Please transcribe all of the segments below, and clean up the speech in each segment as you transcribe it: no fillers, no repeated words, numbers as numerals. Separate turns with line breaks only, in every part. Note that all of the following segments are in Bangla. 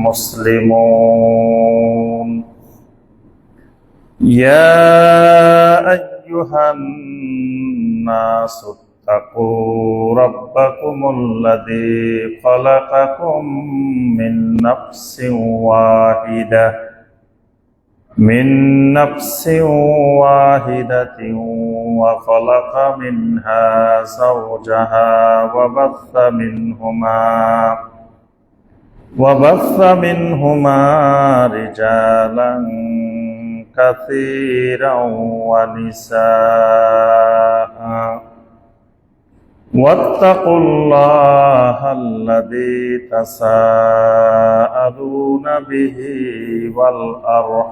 مسلمون يا أيها الناس اتقوا ربكم الذي خلقكم من نفس واحدة وخلق منها زوجها وبث منهما رجالا كثيرا ونساء واتقوا الله الذي تساءلون به والأرحام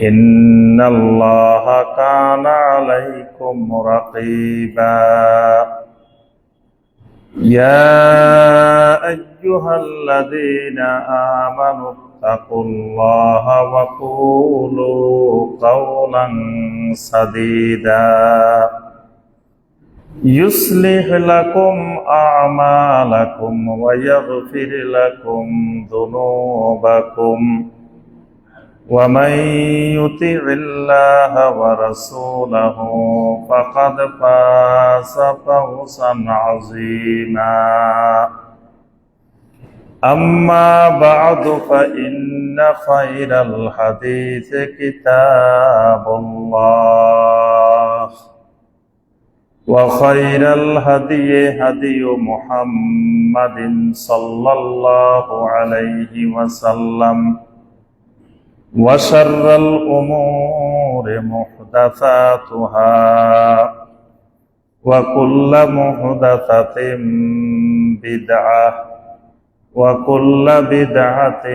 إن الله كان عليكم رقيبا يا أيها الذين آمنوا اتقوا الله وقولوا قولا سديدا يصلح لكم أعمالكم ويغفر لكم ذنوبكم ومن يطع الله ورسوله فقد فاز فوزا عظيما أما بعد فإن خير الحديث كتاب الله وخير الهدي هدي محمد صلى الله عليه وسلم وشر الأمور محدثاتها وكل محدثة بدعة وكل بدعة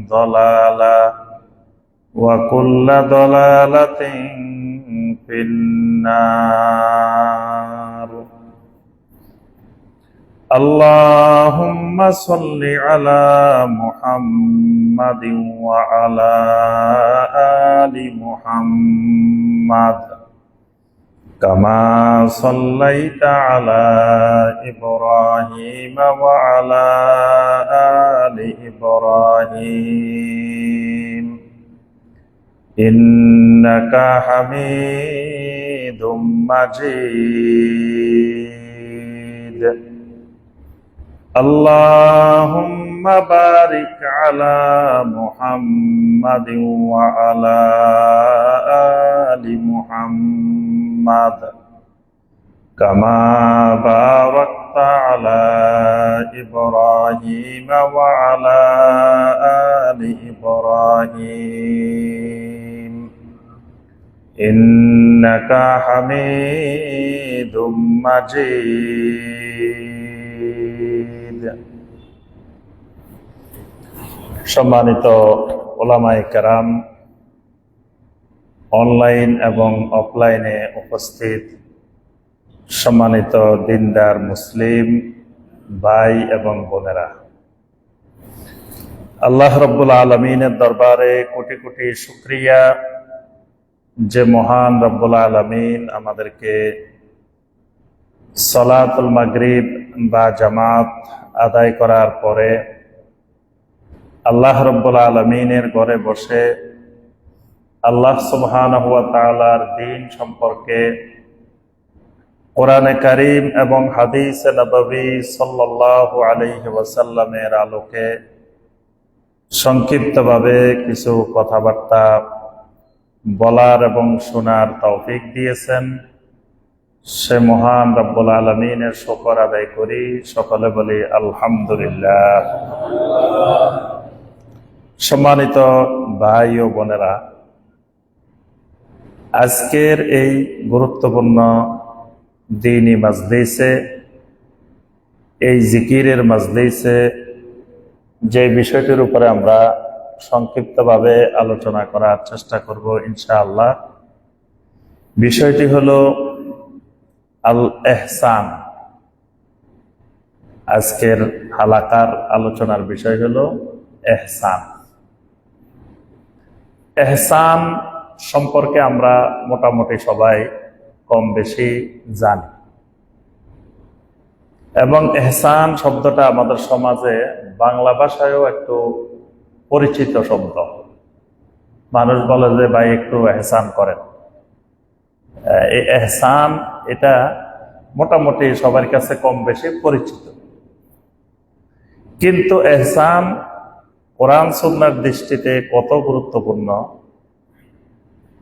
ضلالة وكل ضلالة في النار اللهم صل على محمد وعلى آل محمد كما صليت على إبراهيم وعلى آل إبراهيم إنك حميد مجيد اللهم بارك على محمد وعلى آل محمد كما باركت على إبراهيم وعلى آل إبراهيم إنك حميد مجيد সম্মানিত উলামায়ে কেরাম, অনলাইন এবং অফলাইনে উপস্থিত সম্মানিত দিনদার মুসলিম ভাই এবং বোনেরা, আল্লাহ রাব্বুল আলামিনের দরবারে কোটি কোটি শুকরিয়া যে মহান রাব্বুল আলামিন আমাদেরকে সালাতুল মাগরিব বা জামাত আদায় করার পরে আল্লাহ রাব্বুল আলামিনের ঘরে বসে আল্লাহ সুবহানাহু ওয়া তাআলার দ্বীন সম্পর্কে কোরআনে কারীম এবং হাদিসে নববী সাল্লাল্লাহু আলাইহি ওয়াসাল্লামের আলোকে সংক্ষিপ্তভাবে কিছু কথাবার্তা বলার এবং শোনার তৌফিক দিয়েছেন, সে মহান রব্বুল আলামিনের শুকর আদায় করি। সকলে বলি আলহামদুলিল্লাহ। সম্মানিত ভাই ও বোনেরা, আজকের এই গুরুত্বপূর্ণ দ্বীনি মাজলিসে, এই জিকিরের মাজলিসে যে বিষয়টির উপরে আমরা সংক্ষিপ্তভাবে আলোচনা করার চেষ্টা করব ইনশাআল্লাহ, বিষয়টি হলো আল এহসান। আজকের হালাকার আলোচনার বিষয় হলো এহসান। এহসান সম্পর্কে আমরা মোটামুটি সবাই কম বেশি জানি। এবং এহসান শব্দটা আমাদের সমাজে বাংলা ভাষায়ও একটু পরিচিত শব্দ। মানুষ বলে যে ভাই একটু এহসান করেন। এই এহসান এটা মোটামুটি সবার কাছে কম বেশি পরিচিত, কিন্তু এহসান কোরআন সুন্নাহর দৃষ্টিতে কত গুরুত্বপূর্ণ,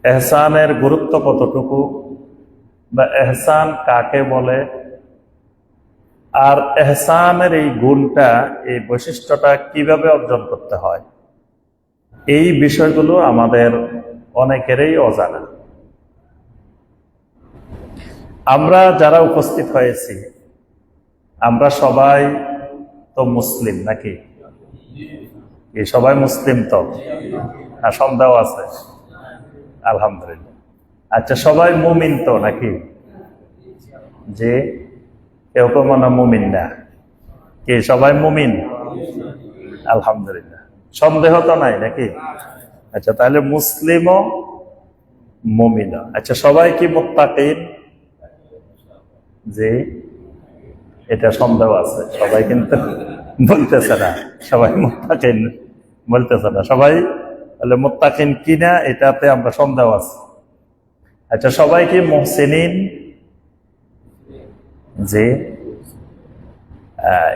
এহসানের গুরুত্ব কতটুকু, বা এহসান কাকে বলে, আর এহসানের এই গুণটা, এই বৈশিষ্ট্যটা কিভাবে অর্জন করতে হয়, এই বিষয়গুলো আমাদের অনেকেরই অজানা। আমরা যারা উপস্থিত হয়েছি, আমরা সবাই তো মুসলিম নাকি? এই সবাই মুসলিম তো? আর সন্দেহ আছে? আলহামদুলিল্লাহ। আচ্ছা, সবাই মুমিন তো নাকি? যে কেউ কেউ মনে মুমিন না, কি সবাই মুমিন? আলহামদুলিল্লাহ, সন্দেহ তো নাই নাকি? আচ্ছা, তাহলে মুসলিমও মুমিন। আচ্ছা, সবাই কি মুত্তাকিন? যে এটা সন্দেহ আছে, সবাই কিন্তু বলতেছে না সবাই মুত্তাকিন, বলতেছে না সবাই। তাহলে মুত্তাকিন কিনা এটাতে আমরা সন্দেহ আছে। আচ্ছা, সবাই কি মুহসিনিন? যে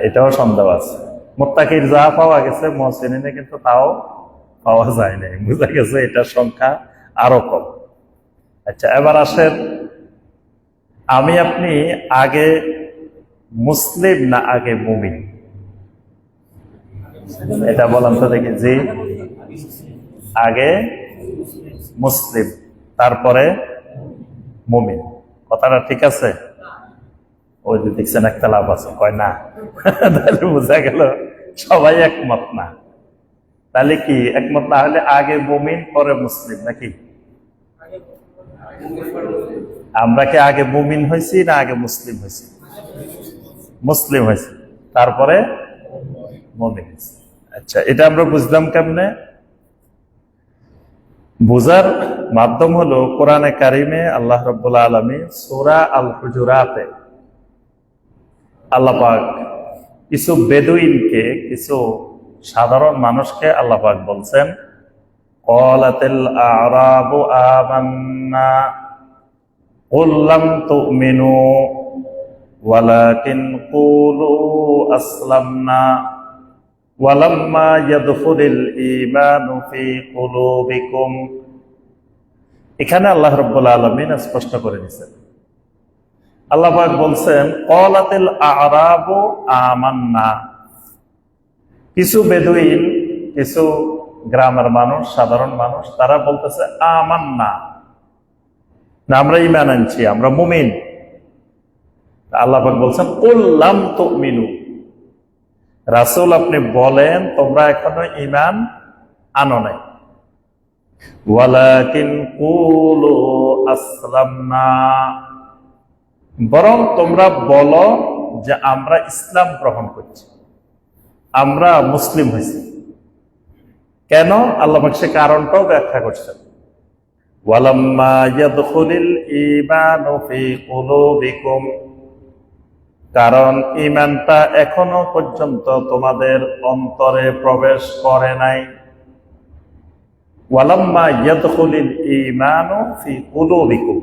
এটাও সন্দেহ আছে। মুত্তাকির যা পাওয়া গেছে, মুহসিনিনে কিন্তু তাও পাওয়া যায় নাই, বুঝা গেছে এটার সংখ্যা আরো কম। আচ্ছা, এবার আসেন, আমি আপনি আগে মুসলিম না আগে মুমিন? এটা বলাম তো দেখি। জি, আগে মুসলিম, তারপরে মুমিন। কথাটা ঠিক আছে? ওই যে দেখছেন একটা লাভ আছে, কয় না। তাহলে বোঝা গেল সবাই একমত না। তাহলে কি একমত না হলে আগে মুমিন পরে মুসলিম নাকি? আমরা কি আগে মুমিন হয়েছি না আগে মুসলিম হয়েছি? মুসলিম হয়েছি, তারপরে মুমিন হয়েছি। আচ্ছা, এটা আমরা বুঝলাম কেমনে? বোঝার মাধ্যম হলো কোরআনে কারিমে আল্লাহ রাব্বুল আলামিন সূরা আল হুজুরাতে আল্লাহ পাক কিছু বেদুইনকে, কিছু সাধারণ মানুষকে আল্লাহ পাক বলছেন, ক্বালাতিল আ'রাবু আমান্না কুল লাম তু'মিনু ওয়ালাকিন কুলু আসলামনা ওয়ালাম্মা ইয়াদখুলিল ঈমানু ফি কুলুবিকুম। এখানে আল্লাহ রাব্বুল আলামিন স্পষ্ট করে দিয়েছেন। আল্লাহ পাক বলছেন ক্বালাতিল আ'রাবু আমান্না। কিছু বেদুইন, কিছু গ্রামের মানুষ, সাধারণ মানুষ, তারা বলতেছে আমান্না, না আমরা ঈমান আনছি, আমরা মুমিন। আল্লাহ পাক বলছেন কুল লাম তুমিনু, রাসূল আপনি বলেন তোমরা এখনো ঈমান আনো নাই। ওয়ালাকিন কুলু আসলামনা, বরং তোমরা বলো যে আমরা ইসলাম গ্রহণ করছি, আমরা মুসলিম হয়েছি। কেন? আল্লাহ পাক সে কারণটাও ব্যাখ্যা করছেন। ওয়ালাম্মা ইয়াদখুলিল ঈমানু ফি কুলুবিকুম, কারণ ঈমানটা এখনো পর্যন্ত তোমাদের অন্তরে প্রবেশ করে নাই। ওয়ালাম্মা ইয়াদখুলিল ঈমানু ফি কুলুবিকুম,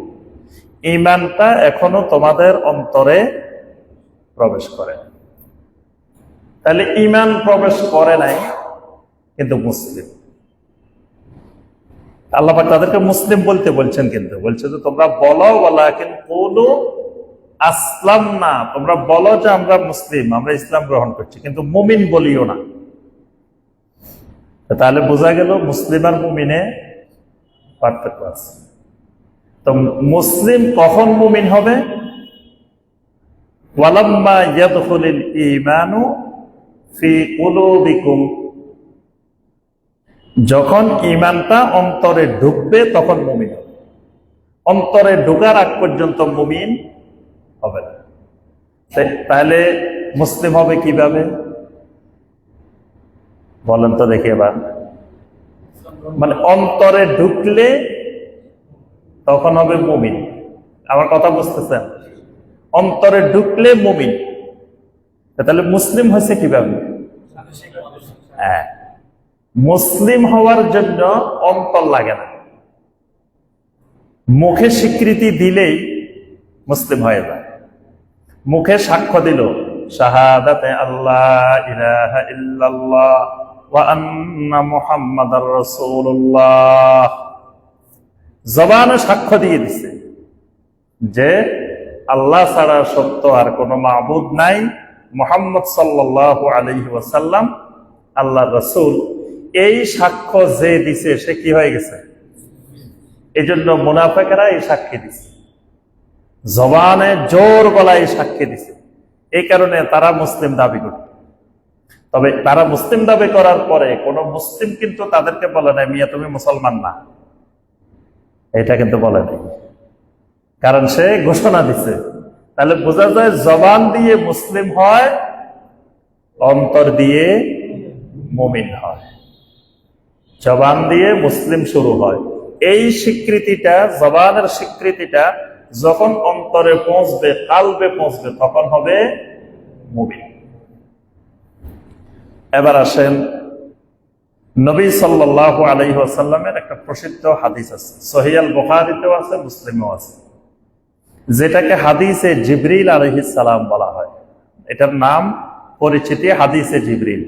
ঈমানটা এখনো তোমাদের অন্তরে প্রবেশ করে। তাহলে ঈমান প্রবেশ করে নাই কিন্তু মুসলিম। আল্লাহ পাক তাদেরকে মুসলিম বলতে বলছেন, কিন্তু বলছে যে তোমরা বলো ওয়ালাকিন কুলু আসলামনা, তোমরা বলো যে আমরা মুসলিম, আমরা ইসলাম গ্রহণ করছি, কিন্তু মুমিন বলিও না। তাহলে বোঝা গেল মুসলিম আর মুমিনে পার্থক্য আছে। তো মুসলিম কখন মুমিন হবে? ওয়ালাম্মা ইয়াদখুলিল ঈমানু ফি কুলুবিকুম, যখন ঈমানটা অন্তরে ঢুকবে তখন মুমিন হবে। অন্তরে ঢোকার আগ পর্যন্ত মুমিন হবে না। তাহলে মুসলিম হবে কিভাবে বলেন তো দেখি এবার? মানে অন্তরে ঢুকলে তখন হবে মুমিন। আমার কথা বুঝতেছেন? অন্তরে ঢুকলে মুমিন, তাহলে মুসলিম হয়েছে কিভাবে? হ্যাঁ, মুসলিম হওয়ার জন্য অন্তর লাগে না, মুখে স্বীকৃতি দিলেই মুসলিম হয়ে যায়। মুখে সাক্ষ্য দিল শাহাদাতে আল্লাহ ইলাহা ইল্লাল্লাহ ওয়া আন্না মুহাম্মাদার রাসূলুল্লাহ, জবানে সাক্ষ্য দিয়ে দিছে যে আল্লাহ ছাড়া সত্য আর কোনো মাবুদ নাই, মুহাম্মদ সাল্লাল্লাহু আলাইহি ওয়াসাল্লাম আল্লাহর রাসূল। এই সাক্ষ্য যে দিছে সে কি হয়ে গেছে? এই জন্য মুনাফিকরা এই সাক্ষী দিছে, জবানে জোর গলায় সাক্ষী দিছে। এই কারণে তারা মুসলিম দাবি করত। তবে তারা মুসলিম দাবি করার পরে কোন মুসলিম কিন্তু তাদেরকে বলে নাই মিয়া তুমি মুসলমান না, এটা কিন্তু বলে নাই, কারণ সে ঘোষণা দিছে। তাহলে বোঝা যায় জবান দিয়ে মুসলিম হয়, অন্তর দিয়ে মুমিন হয়। জবান দিয়ে মুসলিম শুরু হয়, এই স্বীকৃতিটা, জবানের স্বীকৃতিটা যখন অন্তরে পৌঁছবে, কালবে পৌঁছবে, তখন হবে মুমিন। এবার আসেন, নবী সাল্লাল্লাহু আলাইহি ওয়াসাল্লামের একটা প্রসিদ্ধ হাদিস আছে, সহিহ আল বুখারীতেও আছে, মুসলিমেও আছে, যেটাকে হাদিসে জিবরিল আলাইহিস সালাম বলা হয়। এটার নাম পরিচিতি হাদিসে জিবরিল।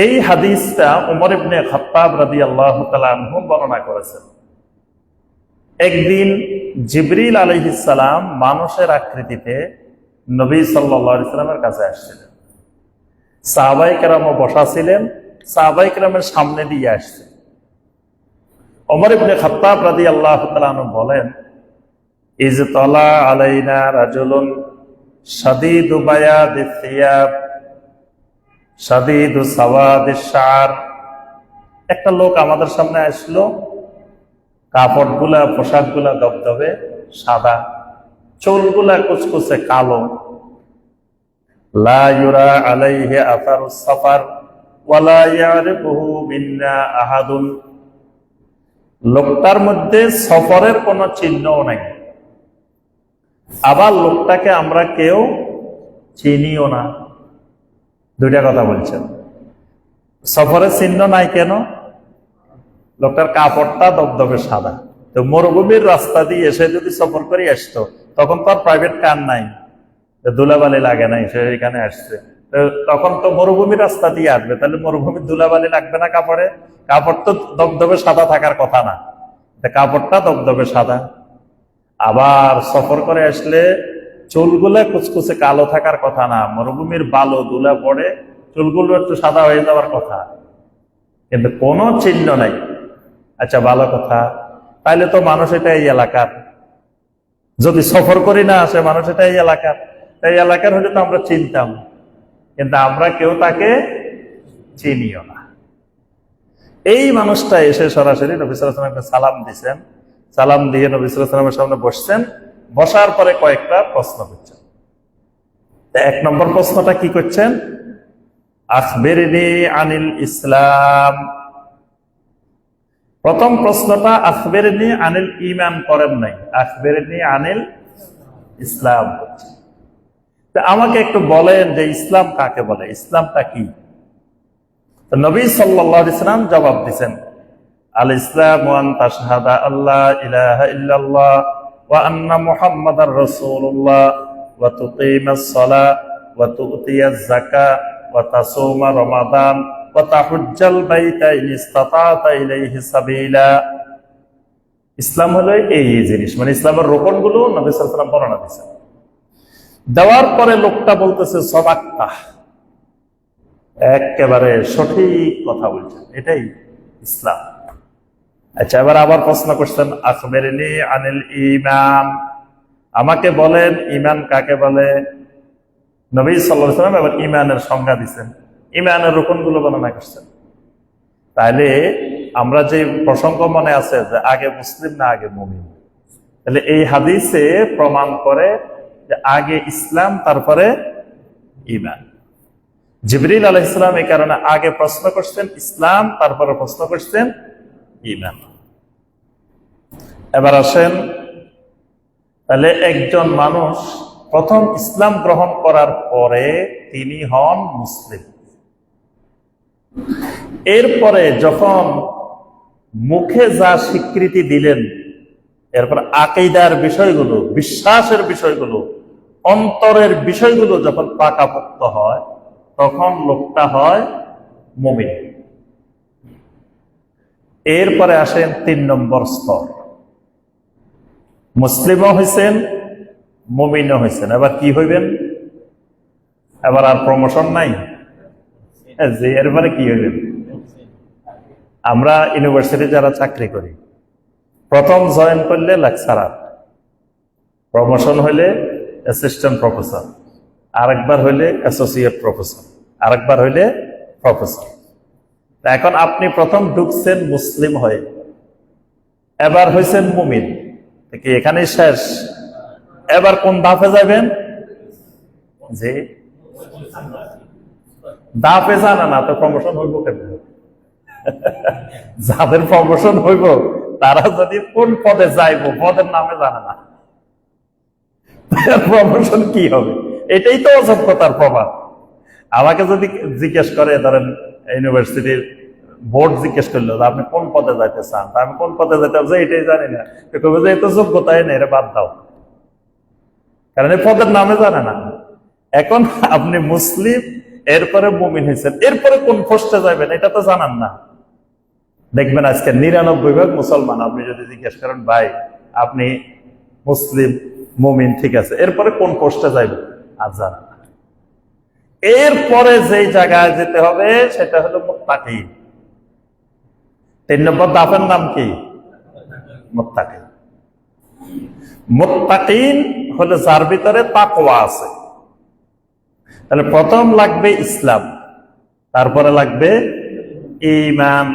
এই হাদিসটা উমর ইবনে খাত্তাব রাদিয়াল্লাহু তাআলা আনহু বর্ণনা করেছেন। একদিন জিবরিল আলাইহিস সালাম মানুষের আকৃতিতে নবী সাল্লাল্লাহু আলাইহি সাল্লামের কাছে আসছিলেন। সাহাবায়ে কেরামও বসা ছিলেন, সাহাবায়ে কেরামের সামনে দিয়ে আসছেন। উমর ইবনে খাত্তাব রাদিয়াল্লাহু তাআলা আনহু বলেন, ইজতালা আলাইনা রাজুলুন শাদীদু বায়াদিস সিয়াব শাদীদু সাওয়াদিস শা'r। একটা লোক আমাদের সামনে আসলো, কাপড়গুলা, পোশাকগুলা দবদবে সাদা, চুলগুলা কুচকুচে কালো। লা ইউরা আলাইহি আথারুস সাফার ওয়ালা ইয়ারিফুহু মিন্না আহাদুন। লোকটার মধ্যে সফরের কোনো চিহ্নও নাই, আবার লোকটাকে আমরা কেউ চিনিও না। দুইটা কথা বলছেন। সফরের চিহ্ন নাই কেন? লোকটার কাপড়টা দবদবে সাদা। তো মরুভূমির রাস্তা দিয়ে এসে যদি সফর করে আসতো, তখন তো আর প্রাইভেট কার নাই, ধুলাবালি লাগে নাই, সে এখানে আসছে, তখন তো মরুভূমির রাস্তা দিয়ে আসবে, তাহলে মরুভূমির ধুলাবালি লাগবে না কাপড়ে? কাপড় তো দবদবে সাদা থাকার কথা না, কাপড়টা দবদবে সাদা। আবার সফর করে আসলে চুলগুলা কুচকুচে কালো থাকার কথা না, মরুভূমির বালো ধুলা পড়ে চুলগুলো একটু সাদা হয়ে যাওয়ার কথা, কিন্তু কোনো চিহ্ন নাই। আচ্ছা, ভালো কথা, তাইলে তো মানুষ এটা এই এলাকার, যদি সফর করি না আসে মানুষ এটা এই এলাকার, এই এলাকার হলে তো আমরা চিনতাম, কিন্তু আমরা কেউ তাকে চিনিও না। এই মানুষটা এসে সরাসরি নবী সাল্লাল্লাহু আলাইহি ওয়াসাল্লামকে সালাম দিয়েছেন, সালাম দিয়ে নবী সাল্লাল্লাহু আলাইহি ওয়াসাল্লামের সামনে বসছেন। বসার পরে কয়েকটা প্রশ্ন করছেন। এক নম্বর প্রশ্নটা কি করছেন? আখবিরনি আনিল ইসলাম। প্রথম প্রশ্নটা আখবিরনি আনিল ঈমান করেন নাই, আখবিরনি আনিল ইসলাম করছেন। আমাকে একটু বলেন যে ইসলাম কাকে বলে, ইসলামটা কি? তো নবী সাল্লাল্লাহু আলাইহি ওয়াসাল্লাম জবাব দিয়েছেন, আল ইসলামু আন তাশহাদা আল্লা ইলাহা ইল্লাল্লাহ ওয়া আন্না মুহাম্মাদার রাসূলুল্লাহ ওয়া তুকিমাস সালাহ ওয়া তু'তিয়াজ যাকাত ওয়া তাসুমা রমাদান ওয়া তাহুজ্জাল বাইতা ইন ইসতাতা'তা ইলাইহি সাবিলা। ইসলাম হলো এই জিনিস, মানে ইসলামের রোকনগুলো নবী সাল্লাল্লাহু আলাইহি ওয়াসাল্লাম বর্ণনা দিয়েছেন। দেওয়ার পরে লোকটা বলতেছে সদাক্তা, একেবারে সঠিক কথা বলছেন, এটাই ইসলাম। আচ্ছা, এবার আবার প্রশ্ন করছেন, আখবিরনি আনিল ঈমান, আমাকে বলেন ঈমান কাকে বলে? নবী সাল্লাল্লাহু আলাইহি ওয়াসাল্লাম এবার ঈমানের সংজ্ঞা দিচ্ছেন, ঈমানের রুকনগুলো বর্ণনা করছেন। তাহলে আমরা যে প্রসঙ্গ মনে আছে যে আগে মুসলিম না আগে মুমিন, তাহলে এই হাদিসে প্রমাণ করে যে আগে ইসলাম তারপরে ঈমান। জিবরিল আলাইহিস সালাম এই কারণে আগে প্রশ্ন করছেন ইসলাম, তারপরে প্রশ্ন করছেন ঈমান। এবার আসেন, তাহলে একজন মানুষ প্রথম ইসলাম গ্রহণ করার পরে তিনি হন মুসলিম। এরপরে যখন মুখে যা স্বীকৃতি দিলেন, এরপর আকীদার বিষয়গুলো, বিশ্বাসের বিষয়গুলো, অন্তরের বিষয়গুলো যখন পাকাপোক্ত হয়, তখন লোকটা হয় মুমিন। এরপরে আসেন 3 নম্বর স্তর। মুসলিমও হয়েছেন, মুমিনও হয়েছেন, এবার কি হইবেন? এবার আর প্রমোশন নাই, যে এরপরে কি হইবেন? আমরা ইউনিভার্সিটি যারা চাকরি করি, প্রথম জয়েন করলে লেকচারার, প্রমোশন হইলে অ্যাসিস্ট্যান্ট প্রফেসর, আরেকবার হইলে অ্যাসোসিয়েট প্রফেসর, আরেকবার হইলে প্রফেসর। এখন আপনি প্রথম ঢুকছেন মুসলিম হয়ে, এবার হয়েছেন মুমিন, কি এখানেই শেষ? এবার কোন ধাপে যাবেন? যে ধাপে জানা না তো প্রমোশন হইব কেন? যাদের প্রমোশন হইব তারা যদি কোন পদে যাইব পদের নামে জানে না, প্রমোশন কি হবে? এটাই তো অযোগ্যতার প্রমাণ। আমাকে যদি জিজ্ঞেস করে, ধরেন ইউনিভার্সিটির বোর্ড জিজ্ঞেস করলো আপনি কোন পদে যাইতে চান, আমি কোন পদে যেতে হবে এটাই জানি না, কবে যে এত যোগ্যতাই নেই, এটা বাদ দাও, কারণ এই পদের নামে জানে না। এখন আপনি মুসলিম, এরপরে মুমিন হয়েছেন, এরপরে কোন পোস্টে যাবেন এটা তো জানান না। দেখবেন আজকে 99% মুসলমান, আপনি যদি জিজ্ঞেস করেন ভাই আপনি মুসলিম মুমিন ঠিক আছে, এরপরে কোন পোস্টে যাইবেন আর জানেন না। এরপরে যেই জায়গায় যেতে হবে সেটা হলো মুত্তাকিন। 3 নম্বর ধাপের নাম কি? মুত্তাকিন। মুত্তাকিন হলো যার ভিতরে তাকওয়া আছে। তাহলে প্রথম লাগবে ইসলাম, তারপরে লাগবে ঈমান,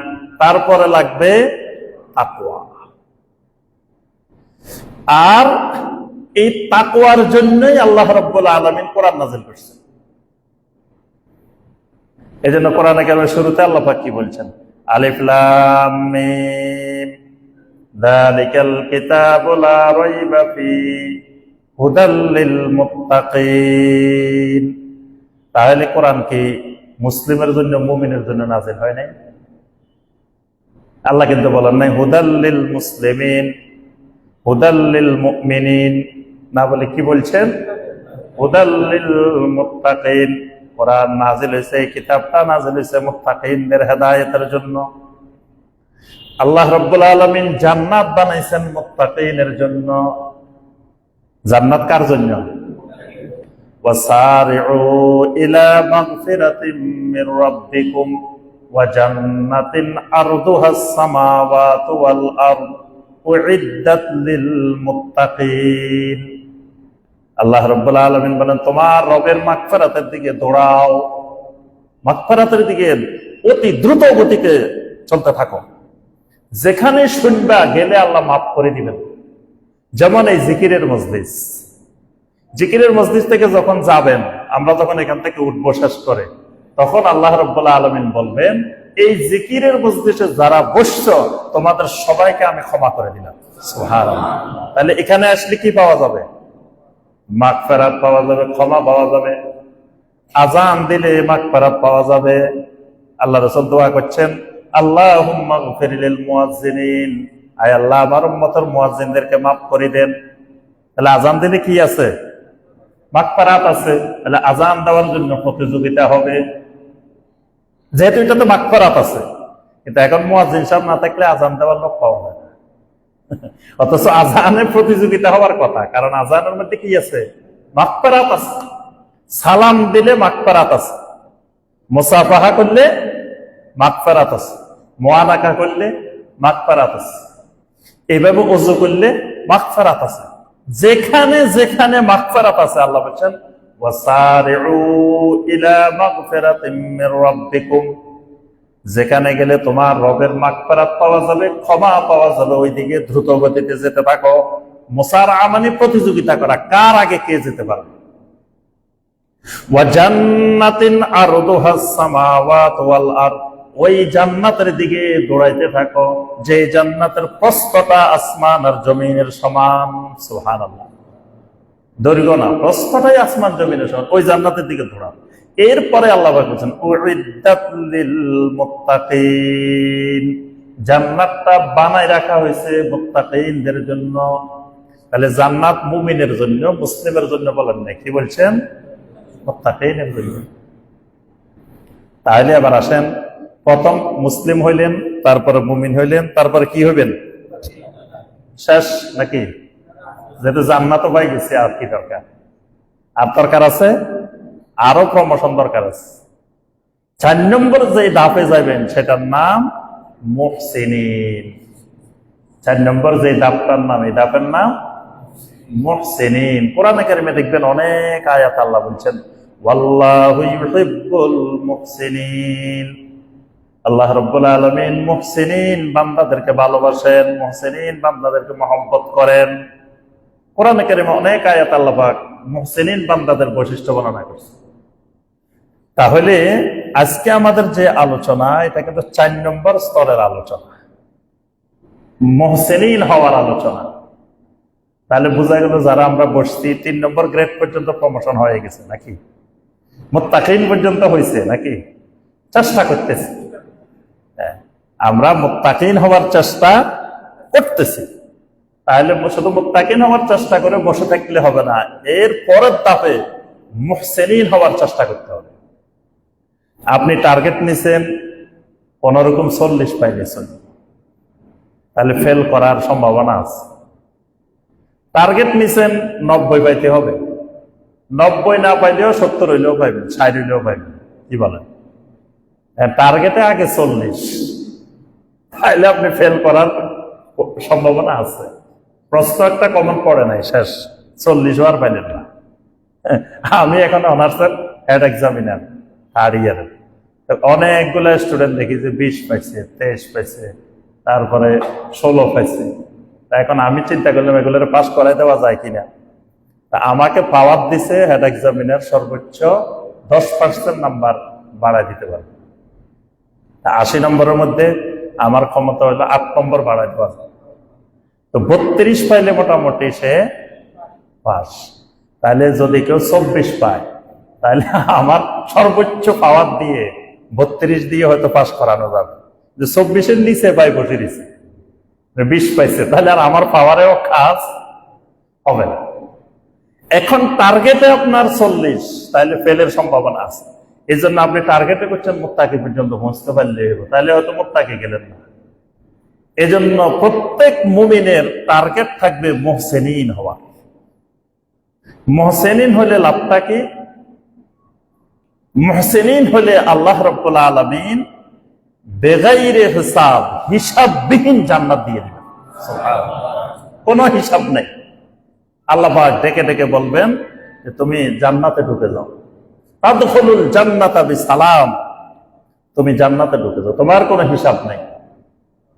তারপরে লাগবে তাকওয়া। আর এই তাকওয়ার জন্যই আল্লাহ রাব্বুল আলামিন কোরআন নাযিল করেছেন। এজন্য কোরআনে কারিমের শুরুতে আল্লাহ পাক কি বলছেন? আলিফ লাম মিম যালিকাল কিতাবু লা রাইবা ফীহি হুদাল লিল মুত্তাকিন। তাহলে কোরআন কি মুসলিমের জন্য, মুমিনের জন্য নাযিল হয় নাই? আল্লাহ কিন্তু বলেন নাই হুদাল লিল মুসলিমিন, হুদাল লিল মুমিনিন, না বলে কি বলছেন? হুদাল লিল মুত্তাকিন। কোরআন নাযিল হয়েছে, এই কিতাবটা নাযিল হয়েছে মুত্তাকিনদের হেদায়েতের জন্য। আল্লাহ রাব্বুল আলামিন জান্নাত বানাইছেন মুত্তাকিনের জন্য। জান্নাত কার জন্য? ওয়াসারিউ ইলা মাগফিরাতিম মির রাব্বিকুম ওয়া জান্নাতিন আরদুহাস সামাওয়াতু ওয়াল আরদ উইদ্দাত লিল মুত্তাকিন। আল্লাহ রাব্বুল আলামিন বলেন তোমার রবের মাগফিরাতের দিকে দৌড়াও, মাগফিরাতের দিকে অতি দ্রুত গতিতে চলতে থাকো। যেখানে শুনবা গেলে আল্লাহ মাফ করে দিবেন। যেমন এই জিকিরের মজলিস, জিকিরের মজলিস থেকে যখন যাবেন, আমরা যখন এখান থেকে উঠবো শেষ করে, তখন আল্লাহ রাব্বুল আলামিন বলবেন এই জিকিরের মজলিসে যারা বসছো তোমাদের সবাইকে আমি ক্ষমা করে দিলাম। সুবহানাল্লাহ। তাহলে এখানে আসলে কি পাওয়া যাবে? মাগফিরাত পাওয়া যাবে, ক্ষমা পাওয়া যাবে। আযান দিলে মাগফিরাত পাওয়া যাবে। আল্লাহ রাসূল দোয়া করছেন আল্লাহুম্মা গফির লিল মুয়াজ্জিনিন, আয় আল্লাহ আমার উম্মতের মুয়াজ্জিনদেরকে মাফ করে দেন। তাহলে আযান দিলে কি আছে? মাগফিরাত আছে। তাহলে আযান দেওয়ার জন্য প্রতিযোগিতা হবে, যেহেতু এটাতে মাগফিরাত আছে। কিন্তু এখন মুয়াজ্জিন সাহেব না থাকলে আযান দেওয়ার লোক পাওয়া যায় না। অথচ আযানে প্রতিযোগিতা হওয়ার কথা, কারণ আযানের মধ্যে কি আছে? মাগফিরাত আছে। সালাম দিলে মাগফিরাত আছে, মুসাফাহা করলে মাগফিরাত আছে, মুআনাকা করলে মাগফিরাত আছে, এইভাবে ওযু করলে মাগফিরাত আছে। যেখানে যেখানে মাগফিরাত আছে আল্লাহ বলেন ওয়াসারিউ ইলা মাগফিরাতিম মির রাব্বিকুম, যেখানে গেলে তোমার রবের মাগফিরাত পাওয়া যাবে, ক্ষমা পাওয়া যাবে, ওইদিকে দ্রুত গতিতে যেতে থাকো। মুসারআ মানে প্রতিযোগিতা করা, কার আগে কে যেতে পারবে। ওয়া জান্নাতিন আরদুহাস সামাওয়াতু ওয়াল আরদ, ওই জান্নাতের দিকে দৌড়াইতে থাকো যে জান্নাতের প্রস্থতা আসমান আর জমিনের সমান। সুবহানাল্লাহ। দৈর্ঘ্য না, প্রস্থটাই আসমান জমিনের সমান, ওই জান্নাতের দিকে ধরা। এরপরে আল্লাহ পাক বলেছেন উইদ্দাত লিল মুত্তাকিন, জান্নাতটা বানায় রাখা হয়েছে মুত্তাকিনদের জন্য। তাহলে জান্নাত মুমিনের জন্য, মুসলিমের জন্য বলেন না, কি বলছেন? মুত্তাকিনের জন্য। তাহলে আবার আসেন, প্রথম মুসলিম হইলেন, তারপরে মুমিন হইলেন, তারপরে কি হইবেন? শেষ নাকি? যেহেতু জান্নাত পাই গেছে, আর কি দরকার? আর দরকার আছে, আরো প্রমোশন দরকার আছে। 4 নম্বর যে ধাপে যাবেন সেটার নাম মুহসিনিন। 4 নম্বর যে ধাপটার নাম, এই ধাপের নাম মুহসিনিন। কোরআনে কারিমে দেখবেন অনেক আয়াত আল্লাহ বলছেন ওয়াল্লাহু ইউহিব্বুল মুহসিনিন। আল্লাহ রাব্বুল আলামিন মুহসিনিন বান্দাদেরকে ভালোবাসেন, মুহসিনিন বান্দাদেরকে মহব্বত করেন। কোরআনে কারিমে অনেক আয়াত আল্লাহ পাক মুহসিনিন বান্দাদের বৈশিষ্ট্য বর্ণনা করছে। তাহলে আজকে আমাদের যে আলোচনা, এটা কিন্তু 4 নম্বর স্তরের আলোচনা, মুহসিনিন হওয়ার আলোচনা। তাহলে বোঝা গেল যারা আমরা বসছি 3 নম্বর গ্রেড পর্যন্ত প্রমোশন হয়ে গেছে নাকি? মুত্তাকিন পর্যন্ত হয়েছে নাকি? চেষ্টা করতেছি, আমরা মুত্তাকিন হওয়ার চেষ্টা করতেছি। তাহলে শুধু মুত্তাকিন হওয়ার চেষ্টা করে বসে থাকলে হবে না, এর পরের ধাপে মুহসিনিন হওয়ার চেষ্টা করতে হবে। আপনি টার্গেট নিছেন কোনরকম 40 পাইলেছেন, তাহলে ফেল করার সম্ভাবনা আছে। টার্গেট নিছেন 90 পাইতে হবে, 90 না পাইলেও 70 হইলেও পাইবেন, 60 হইলেও পাইবেন, কি বলেন? টার্গেটে আগে 40, তাহলে আপনি ফেল করার সম্ভাবনা আছে। প্রশ্ন একটা কমন পড়ে নাই, শেষ 40 হওয়ার পাইলেন না। আমি এখন অনার্সের হেড এক্সামিনার, 3rd ইয়ার। অনেকগুলো স্টুডেন্ট দেখি যে 20 পাইছে, 23 পাইছে, তারপরে 16 পাইছে। এখন আমি চিন্তা করলাম এগুলোর পাস করাই দেওয়া যায় কিনা। আমাকে পাওয়ার দিছে হেড এক্সামিনার সর্বোচ্চ 10% নাম্বার বাড়াই দিতে পারবে। 80 নম্বরের মধ্যে আমার ক্ষমতা হলো 8 নম্বর বাড়াই দেওয়া যায়। তো 32 পাইলে মোটামুটি সে পাস। তাহলে যদি কেউ 24 পায়, তাহলে আমার সর্বোচ্চ পাওয়ার দিয়ে 32 দিয়ে হয়তো পাস করানো যাবে। যে 24-এর নিচে পাই বসে দিছে, 20 পাইছে, তাহলে আর আমার পাওয়ারেও কাজ হবে না। এখন টার্গেটে আপনার 40, তাহলে ফেলের সম্ভাবনা আছে। এই জন্য আপনি টার্গেটে করছেন মুত্তাকি পর্যন্ত পৌঁছতে পারলে, তাহলে হয়তো মুত্তাকি গেলেন না। এজন্য প্রত্যেক মুমিনের টার্গেট থাকবে মুহসিনিন হওয়া। মুহসিনিন হলে লাভটা কি? মুহসিনিন হলে আল্লাহ রাব্বুল আলামিন বেগাইরে হিসাব, হিসাববিহীন জান্নাত দিয়ে দিবেন। সুবহানাল্লাহ, কোনো হিসাব নেই। আল্লাহ পাক ডেকে ডেকে বলবেন যে তুমি জান্নাতে ঢুকে যাও, তাদখুলুল জান্নাতা বিসালাম, তুমি জান্নাতে ঢুকে যাও, তোমার কোনো হিসাব নাই।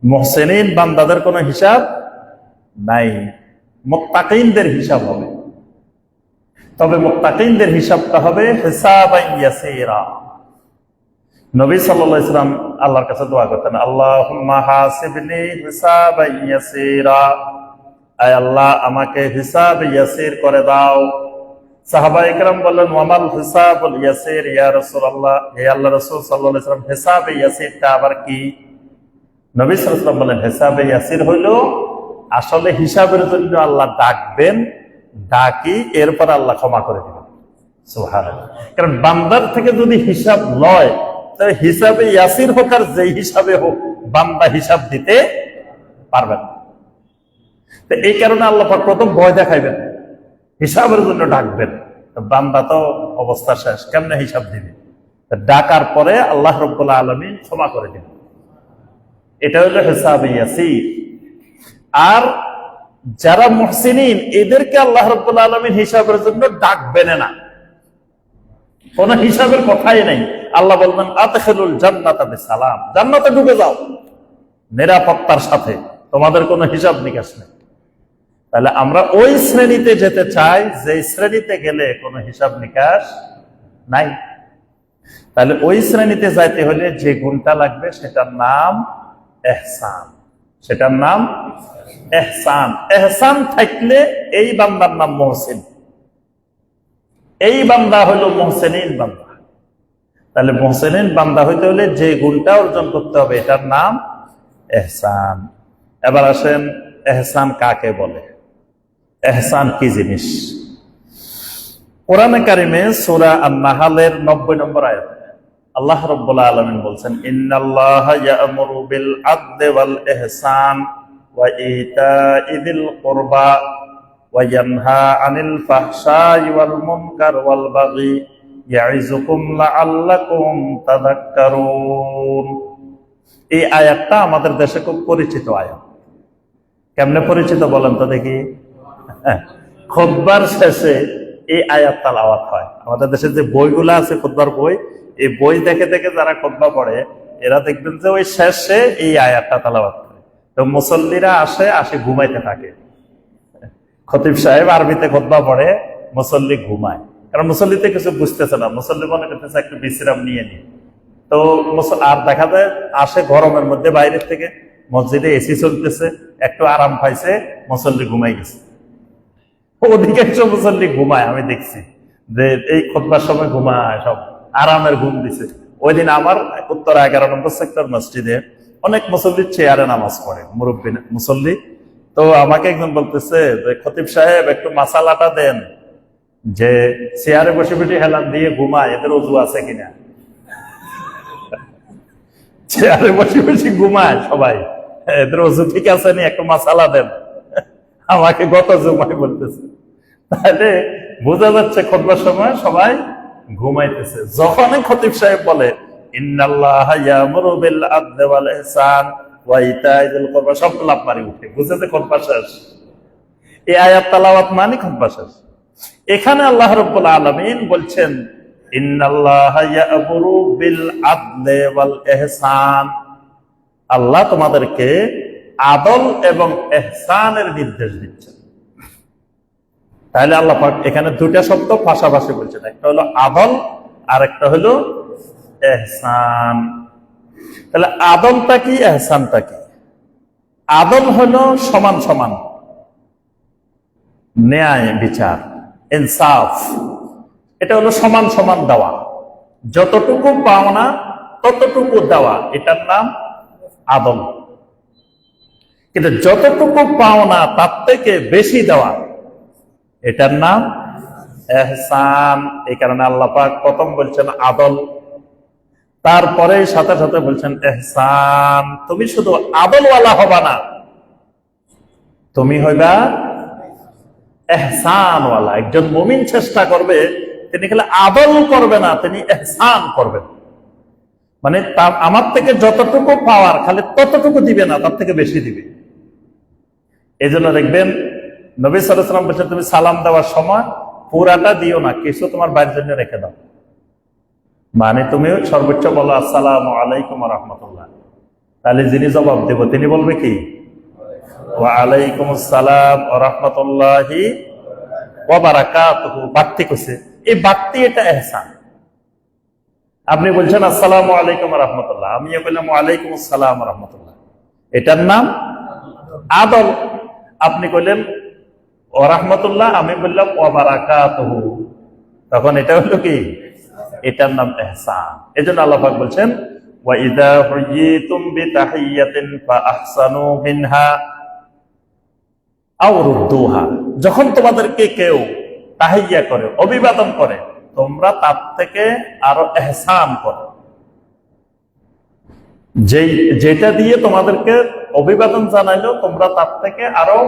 মুহসিনিন বান্দাদের কোনো হিসাব নাই, মুত্তাকিনদের হিসাব হবে। তবে মুত্তাকিনদের হিসাবটা হবে হিসাবান ইয়াসীরা। নবী সাল্লাল্লাহু আলাইহি ওয়াসাল্লাম আল্লাহর কাছে দোয়া করতেন, আল্লাহুম্মা হাসিবনি হিসাবান ইয়াসীরা, আয় আল্লাহ আমাকে হিসাব ইয়াসীর করে দাও। সাহাবায়ে কেরাম বললেন, ওয়ামাল হিসাবুল ইয়াসীর ইয়া রাসূলুল্লাহ, হে আল্লাহর রাসূল সাল্লাল্লাহু আলাইহি ওয়াসাল্লাম হিসাবে ইয়াসীরটা আবার কি? নবী সাল্লাল্লাহু আলাইহি ওয়াসাল্লাম বলেন, হিসাবে ইয়াসীর হইল আসলে হিসাবের জন্য আল্লাহ ডাকবেন, ডাকি এরপর আল্লাহ ক্ষমা করে দিবেন। সুবহানাল্লাহ। কারণ বান্দার থেকে যদি হিসাব লয়, তাহলে হিসাবে ইয়াসির হোক আর যেই হিসাবে হোক, বান্দা হিসাব দিতে পারবেন। তো এই কারণে আল্লাহ পাক প্রথম ভয় দেখাইবেন, হিসাবের জন্য ডাকবেন। বান্দা তো অবস্থা শেষ, কেমনে হিসাব দিবে? ডাকার পরে আল্লাহ রাব্বুল আলামিন ক্ষমা করে দিবেন। এটা হলো হিসাবে ইয়াসির। আর যারা মুহসিনিন, এদেরকে আল্লাহ রাব্বুল আলামিন হিসাবের জন্য ডাকবেন না, কোন হিসাবের কথাই নাই। আল্লাহ বলবেন আদখিলুল জান্নাতা বিসালাম, জান্নাতে ঢুকে যাও নিরাপত্তার সাথে, তোমাদের কোনো হিসাব নিকাশ নেই। তাহলে আমরা ওই শ্রেণীতে যেতে চাই যে শ্রেণীতে গেলে কোনো হিসাব নিকাশ নাই। তাহলে ওই শ্রেণীতে যাইতে হলে যে গুণটা লাগবে সেটার নাম ইহসান, সেটার নাম ইহসান। ইহসান থাকলে এই বান্দার নাম মুহসিন। এই বান্দা হলো মুহসিনিন বান্দা। তাহলে মুহসিনিন বান্দা হইতে হলে যে গুণটা অর্জন করতে হবে এটার নাম ইহসান। এবার আসেন, ইহসান কাকে বলে, ইহসান কি জিনিস? কোরআনে কারিমে সূরা আন-নাহলের 90 নম্বর আয়াতে আল্লাহ রাব্বুল আলামিন বলছেন, ইন্নাল্লাহা ইয়া'মুরু বিল আদলি ওয়াল ইহসান ওয়া ইতা'i যিল কুরবা ওয়া ইয়ানহা আনিল ফাহশাই ওয়াল মুনকার ওয়াল বাগি ইয়া'iযুকুম লাআল্লাকুম তাযাক্কারুন। এই আয়াতটা আমাদের দেশে খুব পরিচিত আয়াত। কেমনে পরিচিত বলেন তো দেখি? খুতবার শেষে এই আয়াত তেলাওয়াত হয়। আমাদের দেশে যে বইগুলো আছে খুতবার বই, এই বই দেখে দেখে যারা খুতবা পড়ে এরা দেখবেন যে ওই শেষে এই আয়াতটা তেলাওয়াত করে। তো মুসল্লিরা আসে ঘুমাইতে থাকে। খতিব সাহেব আরবিতে খুতবা পড়ে, মুসল্লি ঘুমায়, কারণ মুসল্লিতে কিছু বুঝতেছে না, মুসল্লি মনে করতেছে একটু বিশ্রাম নিয়ে নি। তো আর দেখা যায় আসে গরমের মধ্যে বাইরের থেকে, মসজিদে এসি চলতেছে, একটু আরাম পাইছে, মুসল্লি ঘুমাই গেছে। অধিকাংশ মুসল্লি ঘুমায়, আমি দেখছি যে এই খুতবার সময় ঘুমায়, সব আরামের ঘুম দিছে। ওই দিন আমার উত্তর 11 নম্বর সেক্টর মসজিদে অনেক মুসল্লি চেয়ারে নামাজ পড়ে, মুরব্বী মুসল্লি। তো আমাকে একজন বলতেছে যে খতিব সাহেব একটু মাসালাটা দেন, যে চেয়ারে বসে বসে হেলান দিয়ে ঘুমায়, এদের ওযু আছে কিনা। চেয়ারে বসে বসে ঘুমায় সবাই, এদের ওযু ঠিক আছে নি, একটু মাসালা দেন। আমাকে গত জুমায় বলতেছে। তাহলে বোঝা যাচ্ছে খুতবার সময় সবাই ঘুমাইতেছে। যখনই খতিব সাহেব বলে ইন্নাল্লাহা ইয়া'মুরু বিল আদলি ওয়াল ইহসান ওয়া ইতা'i যিল কুরবা, সব লাফ মারি উঠে, বুঝেছে খুতবা শেষ। এই আয়াত তেলাওয়াত মানে খুতবা শেষ। এখানে আল্লাহ রাব্বুল আলামিন বলছেন ইন্নাল্লাহা ইয়া'মুরু বিল আদলি ওয়াল ইহসান, আল্লাহ তোমাদেরকে আদল এবং ইহসানের নির্দেশ দিচ্ছেন। তাহলে আল্লাহ পাক এখানে দুইটা শব্দ পাশাপাশি বলছেন, একটা হলো আদল আর একটা হলো ইহসান। তাহলে আদলটা কি, ইহসানটা কি? আদল হলো সমান সমান, ন্যায় বিচার, ইনসাফ। এটা হলো সমান সমান দেওয়া, যতটুকু পাওনা ততটুকু দেওয়া, এটার নাম আদল। কিন্তু যতটুকু পাওনা তার থেকে বেশি দেওয়া, এটার নাম ইহসান। এই কারণে আল্লাহ পাক প্রথম বলছেন আদল, তারপরে সাথে সাথে বলছেন ইহসান। তুমি শুধু আদলওয়ালা হবা না, তুমি হইবা ইহসানওয়ালা। একজন মুমিন চেষ্টা করবে তিনি খালি আদল করবে না, তিনি ইহসান করবেন। মানে আমার থেকে যতটুকু পাওয়ার খালি ততটুকু দিবে না, তার থেকে বেশি দিবে। এই জন্য দেখবেন নবী সাল্লাল্লাহু আলাইহি ওয়াসাল্লাম বলছেন তুমি সালাম দেওয়ার সময় পুরাটা দিও না, কিছু তোমার বাইরের জন্য রেখে দাও। মানে তুমি সর্বোচ্চ বলো আসসালামু আলাইকুম ওয়া রাহমাতুল্লাহ, তাহলে যিনি জবাব দেব তিনি বলবে কি ওয়া আলাইকুম আসসালাম ওয়া রাহমাতুল্লাহি ওয়া বারাকাতুহু। বাড়তি কইছে, এই বাড়তি এটা ইহসান। আপনি বলছেন আসসালামু আলাইকুম ওয়া রাহমাতুল্লাহ, আমিও বললাম ওয়া আলাইকুম আসসালাম ওয়া রাহমাতুল্লাহ, এটার নাম আদল। আপনি কইলেন ওয়া রাহমাতুল্লাহ, আমি বললাম ওয়া বারাকাতুহু, তখন এটা হলো কি, এটার নাম ইহসান। এজন্য আল্লাহ পাক বলছেন ওয়া ইযা হুয়িতুম বিতাহিয়াতিন ফাআহসানু মিনহা আও রুদ্দুহা, যখন তোমাদেরকে কেউ তাহিয়া করে, অভিবাদন করে, তোমরা তার থেকে আরো ইহসান করো। যেটা দিয়ে তোমাদেরকে অভিবাদন জানাইলো, তোমরা তার থেকে আরো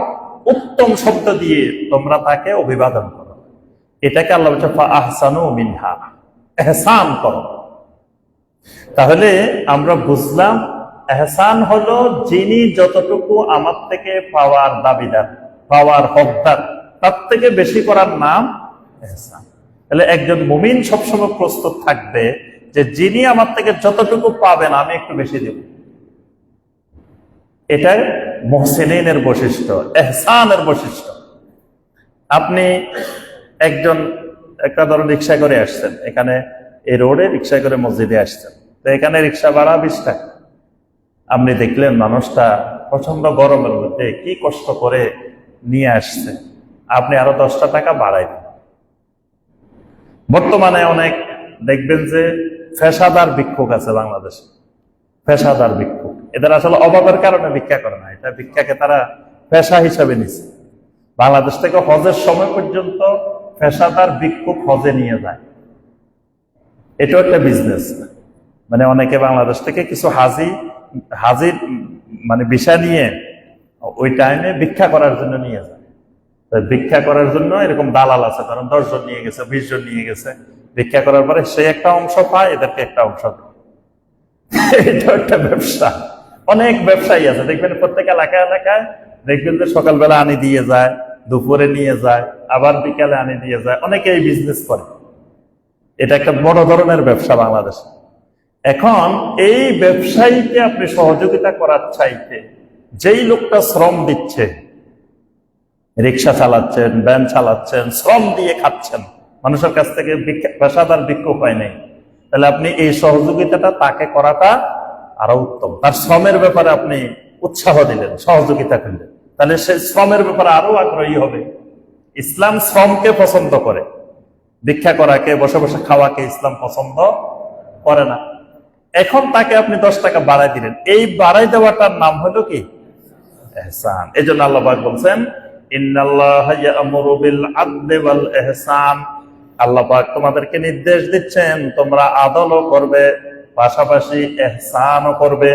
উত্তম শব্দ দিয়ে তোমরা তাকে অভিবাদন করো। এটাকে আল্লাহ বলছে ফাআহসানু মিনহা, ইহসান করো। তাহলে আমরা বুঝলাম ইহসান হলো যিনি যতটুকু আমার থেকে পাওয়ার দাবিদার, পাওয়ার হকদার, তার থেকে বেশি করার নাম ইহসান। তাহলে একজন মুমিন সবসময় প্রস্তুত থাকবে যে যিনি আমার থেকে যতটুকু পাবেন আমি একটু বেশি দেব। এটাই মুহসিনের বৈশিষ্ট্য, ইহসানের বৈশিষ্ট্য। আপনি একটা ধরুন রিক্সা করে আসছেন, এখানে এই রোডে রিক্সা করে মসজিদে আসছেন, তো এখানে রিক্সা ভাড়া 20 টাকা। আপনি দেখলেন মানুষটা প্রচন্ড গরমের মধ্যে কি কষ্ট করে নিয়ে আসছে, আপনি আরো 10টা টাকা বাড়াই দেন। বর্তমানে অনেক দেখবেন যে পেশাদার ভিক্ষুক আছে বাংলাদেশে, পেশাদার ভিক্ষুক। এদের আসলে অভাবের কারণে ভিক্ষা করে না, এটা ভিক্ষাকে তারা পেশা হিসাবে নিচ্ছে। বাংলাদেশ থেকে হজের সময় পর্যন্ত পেশাদার ভিক্ষুক হজে নিয়ে যায়, এটাও একটা বিজনেস। মানে অনেকে বাংলাদেশ থেকে কিছু হাজির মানে ভিসা নিয়ে ওই টাইমে ভিক্ষা করার জন্য নিয়ে যায়। ভিক্ষা করার জন্য এরকম দালাল আছে, কারণ 10 জন নিয়ে গেছে, 20 জন নিয়ে গেছে, ভিক্ষা করার পরে সে একটা অংশ পায়, এদেরকে একটা অংশ দেয়। এটা একটা ব্যবসা। অনেক ব্যবসায়ী আছে দেখবেন, প্রত্যেক এলাকায় এলাকায় দেখবেন যে সকালবেলা আনি দিয়ে যায়, দুপুরে নিয়ে যায়, আবার বিকালে আনি দিয়ে যায়। অনেকে এই বিজনেস করে, এটা একটা বড় ধরনের ব্যবসা বাংলাদেশে। এখন এই ব্যবসায়ীকে আপনি সহযোগিতা করার চাইতে যেই লোকটা শ্রম দিচ্ছে, রিক্সা চালাচ্ছেন, ভ্যান চালাচ্ছেন, শ্রম দিয়ে খাচ্ছেন, মানুষের কাছ থেকে পেশাদার ভিক্ষুক হয় নাই, তাহলে আপনি এই সহযোগিতাটা তাকে করাটা আরো উত্তম। তার শ্রমের ব্যাপারে আপনি উৎসাহ দিলেন, সহযোগিতা করলেন, তাহলে সে শ্রমের ব্যাপারে আরো আগ্রহী হবে। ইসলাম শ্রমকে পছন্দ করে, ভিক্ষা করাকে, বসে বসে খাওয়াকে ইসলাম পছন্দ করে না। এখন তাকে আপনি 10 টাকা বাড়াই দিলেন, এই বাড়াই দেওয়াটার নাম হলো কি? ইহসান। এই জন্য আল্লাহ পাক বলছেন, ইন্নাল্লাহা ইয়া'মুরু বিল আদলি ওয়াল ইহসান। আল্লাহ পাক তোমাদেরকে নির্দেশ দিচ্ছেন তোমরা আদলও করবে, পাশাপাশি ইহসানও করবে।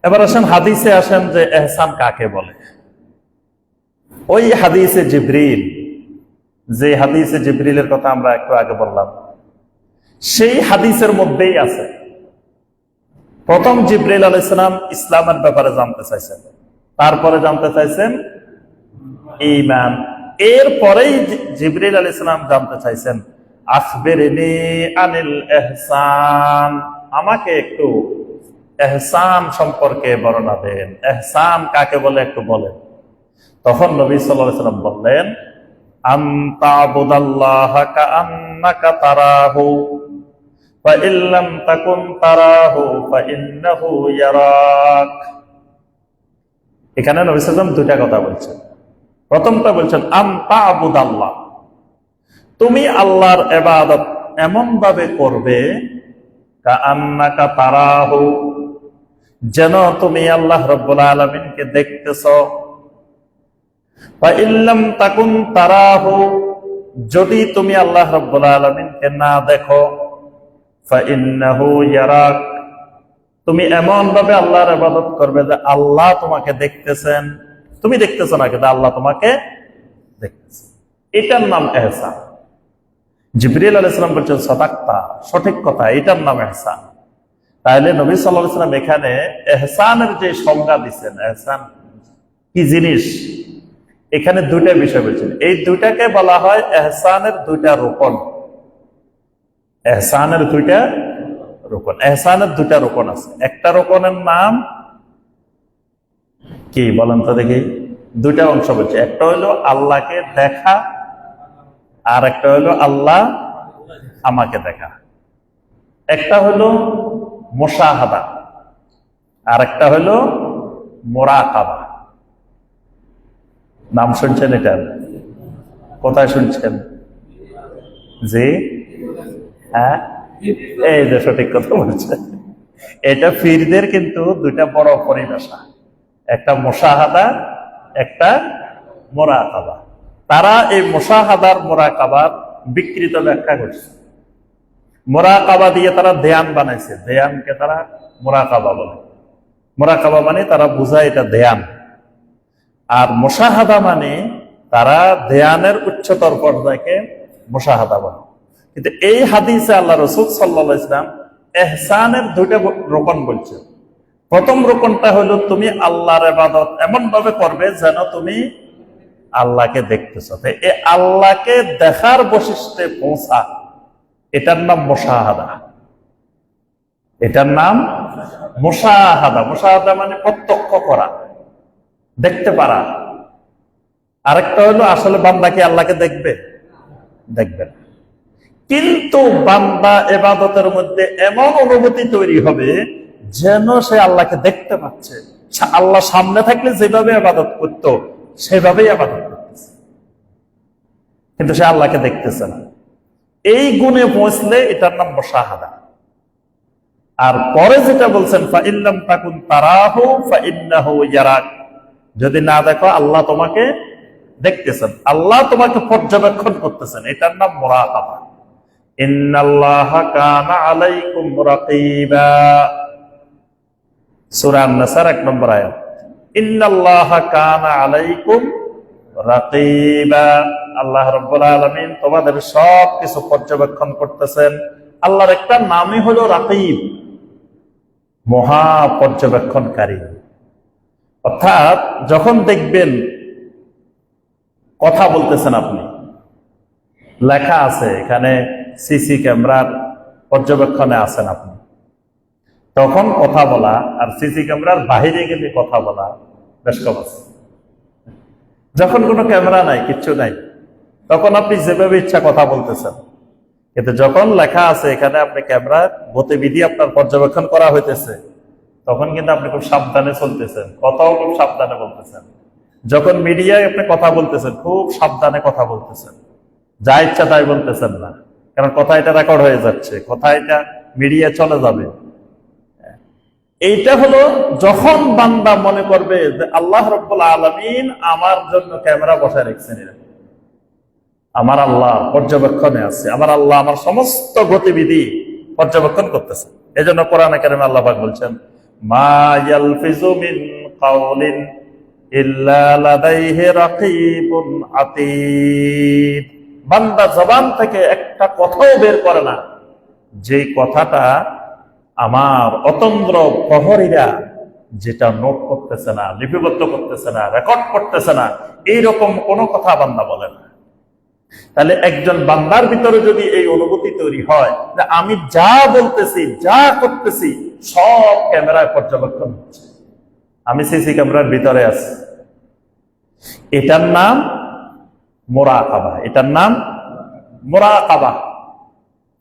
এবার আসেন হাদিসে, আসেন যে ইহসান কাকে বলে। ওই হাদিসে জিবরিল, যে হাদিসে জিবরিলের কথা আমরা একটু আগে বললাম, সেই হাদিসের মধ্যেই আছে। প্রথম জিবরিল আলাইহিস সালাম ইসলামের ব্যাপারে জানতে চাইছেন, তারপরে জানতে চাইছেন ঈমান, এরপরেই জিবরিল আলাইহিস সালাম জানতে চাইছেন আখবিরনি আনিল ইহসান, আমাকে একটু ইহসান সম্পর্কে বর্ণনা দেন, ইহসান কাকে বলে একটু বলেন। তখন নবী সাল্লাল্লাহু আলাইহি ওয়াসাল্লাম বললেন, আনতাবুদাল্লাহা কাআন্নাকা তারাহু ফা ইল্লাম তাকুন তারাহু ফা ইন্নাহু ইয়ারাক। এখানে নবী সাল্লাল্লাহু আলাইহি ওয়াসাল্লাম দুইটা কথা বলছেন। প্রথমটা বলছেন আনতাবুদাল্লাহ, তুমি আল্লাহর ইবাদত এমন ভাবে করবে কাআন্নাকা তারাহু, যেন তুমি আল্লাহ রাব্বুল আলামিনকে দেখতেছো। ফা ইল্লাম তাকুন তারাহু, যদি তুমি আল্লাহ রাব্বুল আলামিনকে না দেখো, ফা ইন্নাহু ইয়ারাক, তুমি এমন ভাবে আল্লাহর ইবাদত করবে যে আল্লাহ তোমাকে দেখতেছেন, তুমি দেখতেছো না কিন্তু আল্লাহ তোমাকে দেখতেছেন। এটার নাম ইহসান। জিবরিল আলাইহিস সালাম বলছেন সাদাক্তা, সঠিক কথা, এটার নাম ইহসান। তাহলে নবী সাল্লাল্লাহু আলাইহি ওয়াসাল্লাম এখানে ইহসানের যে সংজ্ঞা দিচ্ছেন, ইহসান কি জিনিস, এখানে দুইটা বিষয় বলছেন। এই দুইটাকে বলা হয় ইহসানের দুইটা রোকন। ইহসানের দুইটা রোকন, ইহসানের দুইটা রোকন আছে। একটা রোকনের নাম কি বলেন তো দেখি? দুইটা অংশ বলছে, একটা হলো আল্লাহকে দেখা, আর একটা হলো আল্লাহ আমাকে দেখা। একটা হলো মুশাহাদা, আর একটা হলো মুরাকাবা। নাম শুনছেন এটার? কোথায় শুনছেন? জি হ্যাঁ, এই যে সঠিক কথা বলছেন। এটা পীরদের কিন্তু দুইটা বড় পরিভাষা, একটা মুশাহাদা, একটা মুরাকাবা। তারা এই মুশাহাদার মুরাকাবার বিকৃত ব্যাখ্যা করছে। মুরাকাবা দিয়ে তারা ধ্যান বানাইছে, ধ্যানকে তারা মুরাকাবা বলে। মুরাকাবা মানে তারা বুঝায় এটা ধ্যান, আর মুশাহাদা মানে তারা ধ্যানের উচ্চতর পর্যায়কে মুশাহাদা বলে। কিন্তু এই হাদিসে আল্লাহ রাসূল সাল্লাল্লাহু আলাইহি ওয়াসাল্লাম ইহসানের দুইটা রোকন বলছেন। প্রথম রোকনটা হলো তুমি আল্লাহর ইবাদত এমন ভাবে করবে যেন তুমি আল্লাহকে দেখতেছো। এই আল্লাহকে দেখার বৈশিষ্ট্যে পৌঁছা, এটার নাম মুশাহাদা। এটার নাম মুশাহাদা। মুশাহাদা মানে প্রত্যক্ষ করা, দেখতে পারা। আরেকটা হলো আসলে বান্দা কি আল্লাহকে দেখবে? দেখবে না, কিন্তু বান্দা ইবাদতের মধ্যে এমন অনুভূতি তৈরি হবে যেন সে আল্লাহকে দেখতে পাচ্ছে। আল্লাহ সামনে থাকলে যেভাবে ইবাদত করত সেভাবেই ইবাদত করতেছে, কিন্তু সে আল্লাহকে দেখতেছে না। এই গুণে পৌঁছলে এটার নাম মুশাহাদা। আর পরে যেটা বলছেন ফাইল্লাম তাকুন তারাহু ফাইন্নাহু ইয়ারাক, যদি না দেখো আল্লাহ তোমাকে দেখতেছেন, আল্লাহ তোমাকে পর্যবেক্ষণ করতেছেন, এটার নাম মুরাকাবা। ইন্নাল্লাহা কানা আলাইকুম রাকিবা, সূরা আন-নাসর 1 নম্বর আয়াত। ইন্নাল্লাহা কানা আলাইকুম রাকিবা, আল্লাহ রাব্বুল আলামিন তোমাদের সব কিছু পর্যবেক্ষণ করতেছেন। আল্লাহর একটা নামই হলো রাকিব, মহা পর্যবেক্ষণকারী। অর্থাৎ যখন দেখবেন কথা বলতেছেন আপনি, লেখা আছে এখানে সিসি ক্যামেরার পর্যবেক্ষণে আছেন আপনি, তখন কথা বলা আর সিসি ক্যামেরার বাহিরে গেলে কথা বলা বেশ কম আছে। যখন কোনো ক্যামেরা নাই, কিচ্ছু নাই, তখন আপনি যেভাবে ইচ্ছা কথা বলতেছেন। কিন্তু যখন লেখা আছে এখানে আপনি ক্যামেরা গতিবিধি আপনার পর্যবেক্ষণ করা হইতেছে, তখন কিন্তু আপনি খুব সাবধানে চলতেছেন, কথাও খুব সাবধানে বলতেছেন। যখন মিডিয়ায় আপনি কথা বলতেছেন, খুব সাবধানে কথা বলতেছেন, যা ইচ্ছা তাই বলতেছেন না, কারণ কথা এটা রেকর্ড হয়ে যাচ্ছে, কথা এটা মিডিয়া চলে যাবে। এইটা হলো যখন বান্দা মনে করবে যে আল্লাহ রাব্বুল আলামিন আমার জন্য ক্যামেরা বসায় রেখেছেন, আমার আল্লাহ পর্যবেক্ষণে আছে, আমার আল্লাহ আমার সমস্ত গতিবিধি পর্যবেক্ষণ করতেছে। এই জন্য কোরআনে কারিমে আল্লাহ পাক বলছেন, মা ইয়ালফিজু মিন কাওলিন ইল্লা লাদাইহি রাকিবুন আতীদ, বান্দা জবান থেকে একটা কথাও বের করে না, যে কথাটা আমার অতন্দ্র প্রহরীরা যেটা নোট করতেছে না, লিপিবদ্ধ করতেছে না, রেকর্ড করতেছে না, এইরকম কোনো কথা বান্দা বলে না। তাহলে একজন বান্দার ভিতরে যদি এই অনুভূতি তৈরি হয় যে আমি যা বলতেছি, যা করতেছি সব ক্যামেরায় পর্যবেক্ষণ হচ্ছে, আমি সিসি ক্যামেরার ভিতরে আছি, এটার নাম মুরাকাবা, এটার নাম মুরাকাবা।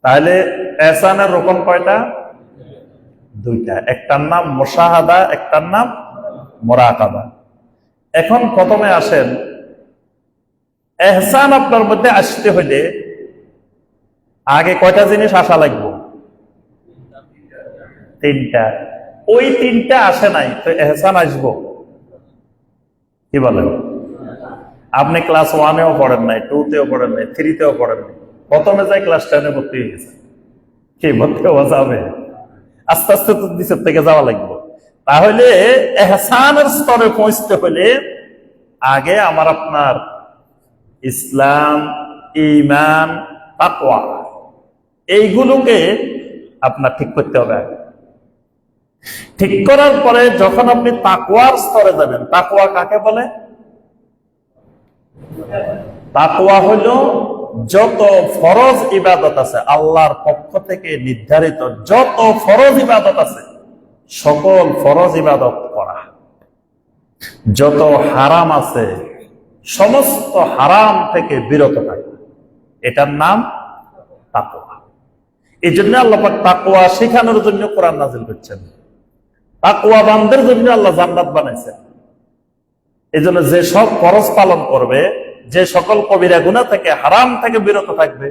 তাহলে ইহসানের রকম কয়টা? দুইটা, একটার নাম মুশাহাদা, একটার নাম মুরাকাবা। এখন প্রথমে আসেন, ইহসান আপনার মধ্যে আসতে হইলে আগে কয়টা জিনিস আসা লাগবে? তিনটা। ওই তিনটা আসে নাই তো ইহসান আসবো? কি বলেন? আপনি ক্লাস 1-এও পড়েন নাই, 2-তেও পড়েন নাই, 3-তেও পড়েন নাই, প্রথমে যাই ক্লাস 10-এ ভর্তি হয়ে গেছে, কি ভর্তি হওয়া যাবে? আস্তে আস্তে তো নিচের থেকে যাওয়া লাগবে। তাহলে ইহসানের স্তরে পৌঁছতে হলে আগে আমার আপনার ইসলাম, ঈমান, তাকওয়া এইগুলোকে আপনার ঠিক করতে হবে। ঠিক করার পরে যখন আপনি তাকওয়ার স্তরে যাবেন, তাকওয়া কাকে বলে? তাকওয়া হলো যত ফরজ ইবাদত আছে, আল্লাহর পক্ষ থেকে নির্ধারিত যত ফরজ ইবাদত আছে সকল ফরজ ইবাদত করা, যত হারাম আছে সমস্ত হারাম থেকে বিরত থাকা, এটার নাম তাকওয়া। এই জন্য আল্লাহ পাক তাকওয়া শেখানোর জন্য কোরআন নাযিল করছেন। তাকওয়াবানদের জন্য আল্লাহ জান্নাত বানাইছেন। এই জন্য যে সব ফরজ পালন করবে, যে সকল কবিরা গুনাহ থেকে, হারাম থেকে বিরত থাকবে,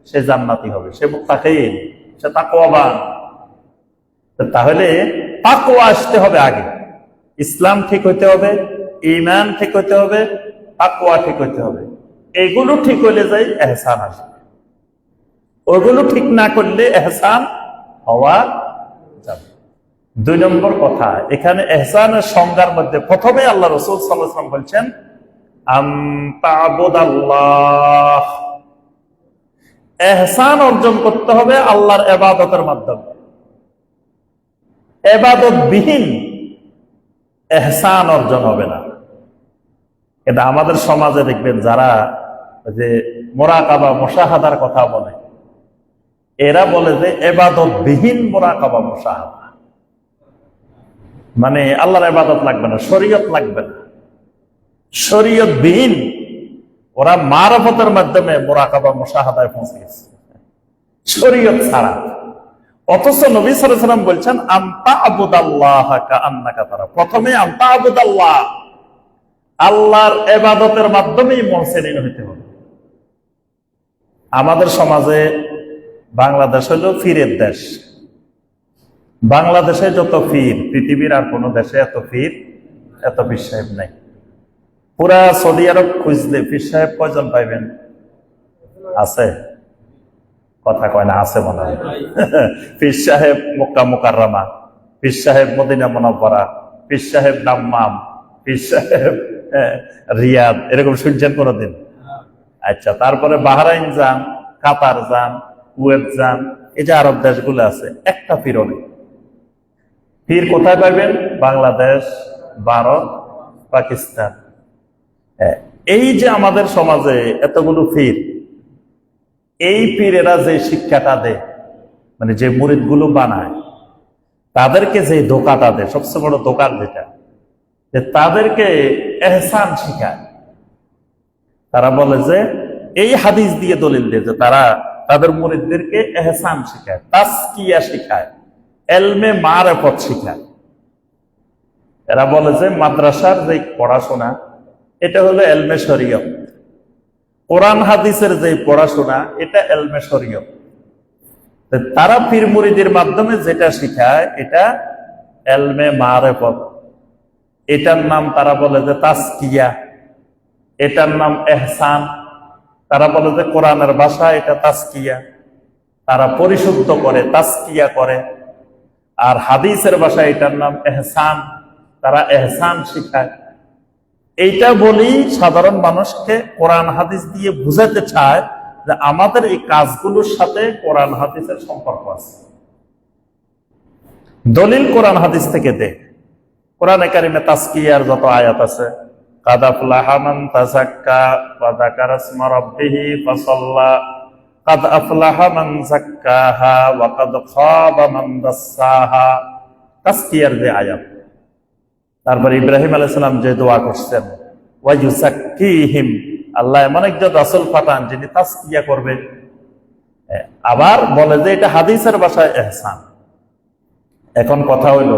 সে জান্নাতি হবে, সে মুত্তাকিন, সে তাকওয়াবান। তাহলে তাকওয়া আসতে হবে আগে, ইসলাম ঠিক হইতে হবে, ঈমান ঠিক হইতে হবে, তাকওয়া ঠিক হইতে হবে। এগুলো ঠিক হইলে যাই ইহসান আসবে। ওগুলো ঠিক না করলে ইহসান হওয়া যাবে। 2 নম্বর কথা, এখানে ইহসানের সংজ্ঞার মধ্যে প্রথমে আল্লাহ রাসূল সাল্লাল্লাহু আলাইহি ওয়াসাল্লাম বলছেন আনতাবুদাল্লাহ, ইহসান অর্জন করতে হবে আল্লাহর ইবাদতের মাধ্যমে। ইবাদত বিহীন ইহসান অর্জন হবে না। এটা আমাদের সমাজে দেখবেন যারা যে মুরাকাবা, মুশাহাদার কথা বলে, এরা বলে যে ইবাদত বিহীন মুরাকাবা, মুশাহাদা, মানে আল্লাহর ইবাদত লাগবে না, শরীয়ত লাগবে না, শরীয়ত বিহীন। ওরা মারফতের মাধ্যমে মুরাকাবা, মুশাহাদায় পৌঁছে গেছে, শরীয়ত ছাড়া। অথচ নবী সাল্লাল্লাহু আলাইহি ওয়াসাল্লাম বলছেন আনতা আবুদাল্লাহ কাআন্নাকা তারা। প্রথমে আনতা আবুদাল্লাহ, আল্লাহর ইবাদতের মাধ্যমেই মুহসিন হইতে হবে। আমাদের সমাজে বাংলাদেশ হলো ফিরের দেশ। বাংলাদেশে যত ফির, পৃথিবীর আর কোনো দেশে এত ফির, এত পীর সাহেব নাই। পুরা সৌদি আরব খুঁজলে পীর সাহেব কয়জন পাইবেন? আছে? কথা কয় না, আছে মনে হয়। পীর সাহেব মক্কা মুকাররমা, পীর সাহেব মদিনা মুনাওয়ারা, পীর সাহেব দাম্মাম, পীর সাহেব রিয়াদ, এরকম শুনছেন কোনোদিন? আচ্ছা, তারপরে বাহরাইন যান, কাতার যান, কুয়েত যান, এই যে আরব দেশগুলো আছে, একটা পীরও নেই। পীর কোথায় পাইবেন? বাংলাদেশ, ভারত, পাকিস্তান। এই যে আমাদের সমাজে এতগুলো পীর, এই পীরেরা যে শিক্ষাটা দেয়, মানে যে মুরিদগুলো বানায়, তাদেরকে যে ধোকাটা দেয়, সবচেয়ে বড় দোকান যেটা, যে তাদেরকে এহসান শিখায়। তারা বলে যে এই হাদিস দিয়ে দলিল দেয় যে তারা তাদের মুরিদদেরকে এহসান শিখায়, তাসকিয়া শিখায়, এলমে মারেফত শিখায়। এরা বলে যে মাদ্রাসার যে পড়াশোনা, এটা হলো এলমে শরীয়ত। কোরআন হাদিসের যে পড়াশোনা, এটা এলমে শরীয়ত। তারা পীর মুরিদের মাধ্যমে যেটা শিখায়, এটা এলমে মারেফত। এটার নাম তারা বলে যে তাসকিয়া, এটার নাম এহসান। তারা বলে যে কোরআনের ভাষা, এটা তাসকিয়া, তারা পরিশুদ্ধ করে, তাসকিয়া করে। আর হাদিসের ভাষা, এটার নাম এহসান, তারা এহসান শিখায়। এইটা বলি সাধারণ মানুষকে কোরআন হাদিস দিয়ে বুঝাতে চায় যে আমাদের এই কাজগুলোর সাথে কোরআন হাদিসের সম্পর্ক আছে। দলিল কোরআন হাদিস থেকে দে। কোরআনে কারিমে তাসকিয়ার যত আয়াত আছে, কাদ আফলাহা মান তাযাক্কা ওয়া যাকারা ইসমা রাব্বিহি ফাসাল্লা, কাদ আফলাহা মান যাক্কাহা ওয়া কাদ খাবা মান দাসসাহা, তাসকিয়ার যে আয়াত। তারপর ইব্রাহিম আলাইহিস সালাম যে দোয়া করছেন, ওয়া ইউযাক্কিহিম, আল্লাহ এমন একজন রাসূল পাঠান যিনি তাসকিয়া করবে। আবার বলে যে এটা হাদিসের ভাষায় এহসান। এখন কথা হইল,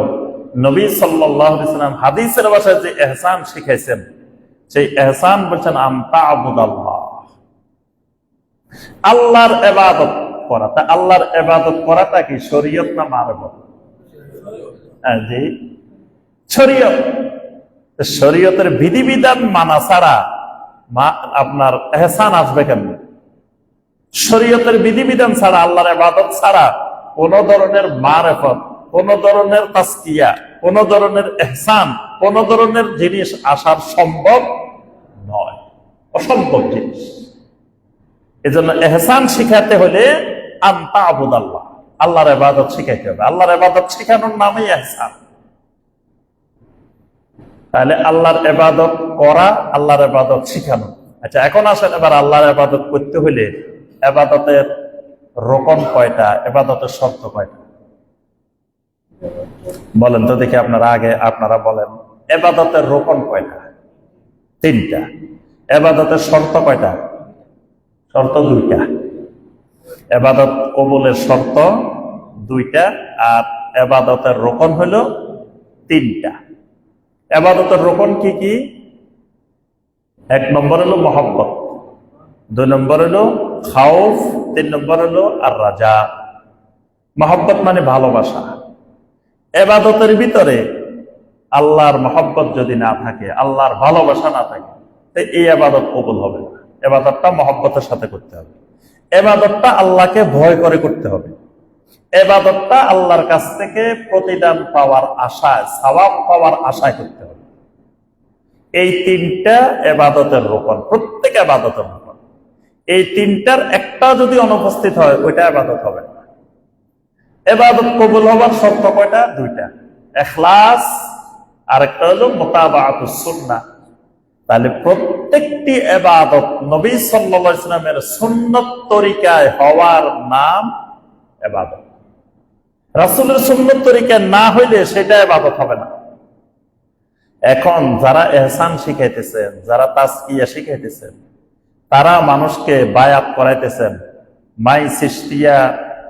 নবী সাল্লাল্লাহু আলাইহি ওয়াসাল্লাম হাদিসের ভাষায় যে এহসান শিখাইছেন, সেই এহসান বলছেন আনতা আবুদাল্লাহ, আল্লাহর ইবাদত করা। তা আল্লাহর ইবাদত করাটা কি শরীয়ত না মারফত? জি, শরীয়ত। শরীয়তের বিধিবিধান মানা ছাড়া আপনার এহসান আসবে কেন? শরীয়তের বিধিবিধান ছাড়া, আল্লাহর ইবাদত ছাড়া কোন ধরনের মারফত, কোন ধরনের তাসকিয়া, কোন ধরনের এহসান, কোন ধরনের জিনিস আসার সম্ভব নয়, অসম্ভব জিনিস। এজন্য এহসান শিখাতে হলে আনতা আবুদাল্লাহ, আল্লাহর ইবাদত শিখাইতে হবে। আল্লাহর ইবাদত শিখানোর নামই এহসান। তাহলে আল্লাহর ইবাদত করা, আল্লাহর ইবাদত শিখানো। আচ্ছা, এখন আসেন এবার আল্লাহর ইবাদত করতে হলে ইবাদতের রকম কয়টা, ইবাদতের শর্ত কয়টা বলেন তো দেখি। আপনারা বলেন, ইবাদতের রকম কয়টা? 3টা। ইবাদতের শর্ত কয়টা? শর্ত 2টা। ইবাদত কবুলের শর্ত 2টা, আর ইবাদতের রকম হলো 3টা। ইবাদতের রকম কি কি? 1 নম্বর হলো মহব্বত, 2 নম্বর হলো খাউফ, 3 নম্বর হলো আর রাজা। মহব্বত মানে ভালোবাসা। ইবাদতের ভিতরে আল্লাহর মহব্বত যদি না থাকে, আল্লাহর ভালোবাসা না থাকে, এই ইবাদত কবুল হবে না। ইবাদতটা মহব্বতের সাথে করতে হবে। ইবাদতটা আল্লাহকে ভয় করে করতে হবে। ইবাদতটা আল্লাহর কাছ থেকে প্রতিদান পাওয়ার আশায়, সওয়াব পাওয়ার আশায় করতে হবে। এই 3টা ইবাদতের রকম, প্রত্যেক ইবাদতের রকম। এই 3টার একটা যদি অনুপস্থিত হয়, ওইটা ইবাদত হবে না। ইবাদত কবুল হবার শর্ত কয়টা? 2টা, ইখলাস আর একটা হলো মুতাবাআতুস সুন্নাহ। তাহলে প্রত্যেকটি ইবাদত নবী সাল্লাল্লাহু আলাইহি ওয়াসাল্লামের সুন্নত তরিকায় হওয়ার নাম ইবাদত। রাসূলের সুন্নত তরিকায় না হইলে সেটা ইবাদত হবে না। এখন যারা ইহসান শিখাইতেছেন, যারা তাসকিয়া শিখাইতেছেন, তারা মানুষকে বায়াত করাইতেছেন, মাই চিশতিয়া,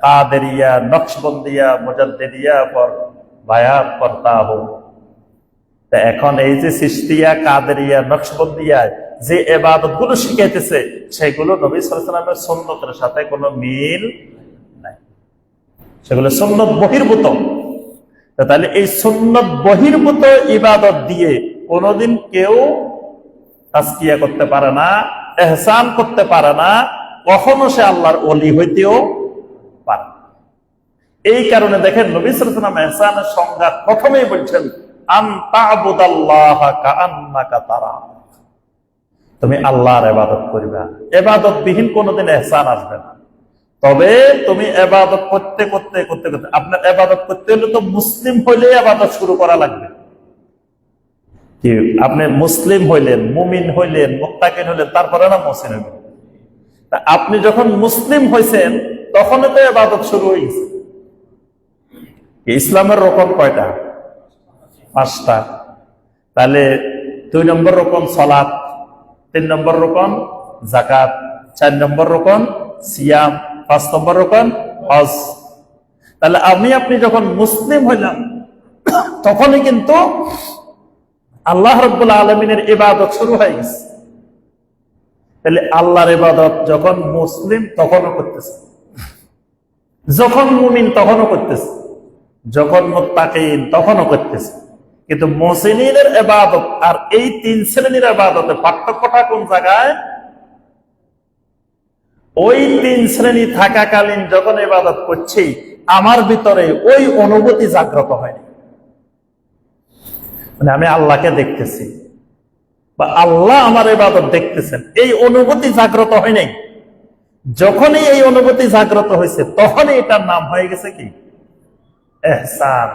কাদেরিয়া, নকশবন্দিয়া, মুজাদ্দিদিয়া পর বায়াত করতা হো। এখন এই যে চিশতিয়া, কাদেরিয়া, নকশবন্দিয়ায় যে ইবাদত গুলো শিখাইতেছে সেগুলো নবী সাল্লাল্লাহু আলাইহি ওয়াসাল্লামের সুন্নতের সাথে কোনো মিল নাই, সেগুলো সুন্নত বহির্ভূত। তাহলে এই সুন্নত বহির্ভূত ইবাদত দিয়ে কোনোদিন কেউ তাজকিয়া করতে পারে না, ইহসান করতে পারে না, কখনো সে আল্লাহর ওলি হইতেও পারে না। এই কারণে দেখেন নবী সাল্লাল্লাহু আলাইহি ওয়াসাল্লাম ইহসানের সংজ্ঞা প্রথমেই বলছেন আন তা'বুদাল্লাহা কাআন্নাকা তারা, তুমি আল্লাহর ইবাদত করবে। ইবাদত বিহীন কোনোদিন ইহসান আসবে না। তবে তুমি ইবাদত করতে করতে করতে করতে আপনার ইবাদত করতে হলে তো মুসলিম হইলে ইবাদত শুরু করা লাগবে। কি আপনি মুসলিম হইলেন, মুমিন হইলেন, মুত্তাকিন হইলেন, তারপরে না মুহসিন হইলেন। তা আপনি যখন মুসলিম হইছেন তখনই তো ইবাদত শুরু হয়ে গেছে। ইসলামের রকম কয়টা? 5টা। তাহলে 2 নম্বর রকম সালাত, 3 নম্বর রকম যাকাত, 4 নম্বর রকম সিয়াম, 5 নম্বর রকম হজ। তাহলে আপনি যখন মুসলিম হইলাম তখনই কিন্তু আল্লাহ রাব্বুল আলামিনের ইবাদত শুরু হয়ে গেছে। তাহলে আল্লাহর ইবাদত যখন মুসলিম তখনও করতেছে, যখন মুমিন তখনও করতেছে, যখন মুত্তাকিন তখনও করতেছে। কিন্তু মুহসিনের ইবাদত আর এই 3 শ্রেণীর ইবাদতের পার্থক্যটা কোন জায়গায়? ওই 3 শ্রেণী থাকাকালীন যখন ইবাদত করছি আমার ভিতরে ওই অনুভূতি জাগ্রত হয়নি, মানে আমি আল্লাহকে দেখতেছি বা আল্লাহ আমার ইবাদত দেখতেছেন, এই অনুভূতি জাগ্রত হয় নাই। যখনই এই অনুভূতি জাগ্রত হয়েছে তখনই এটার নাম হয়ে গেছে কি? ইহসান।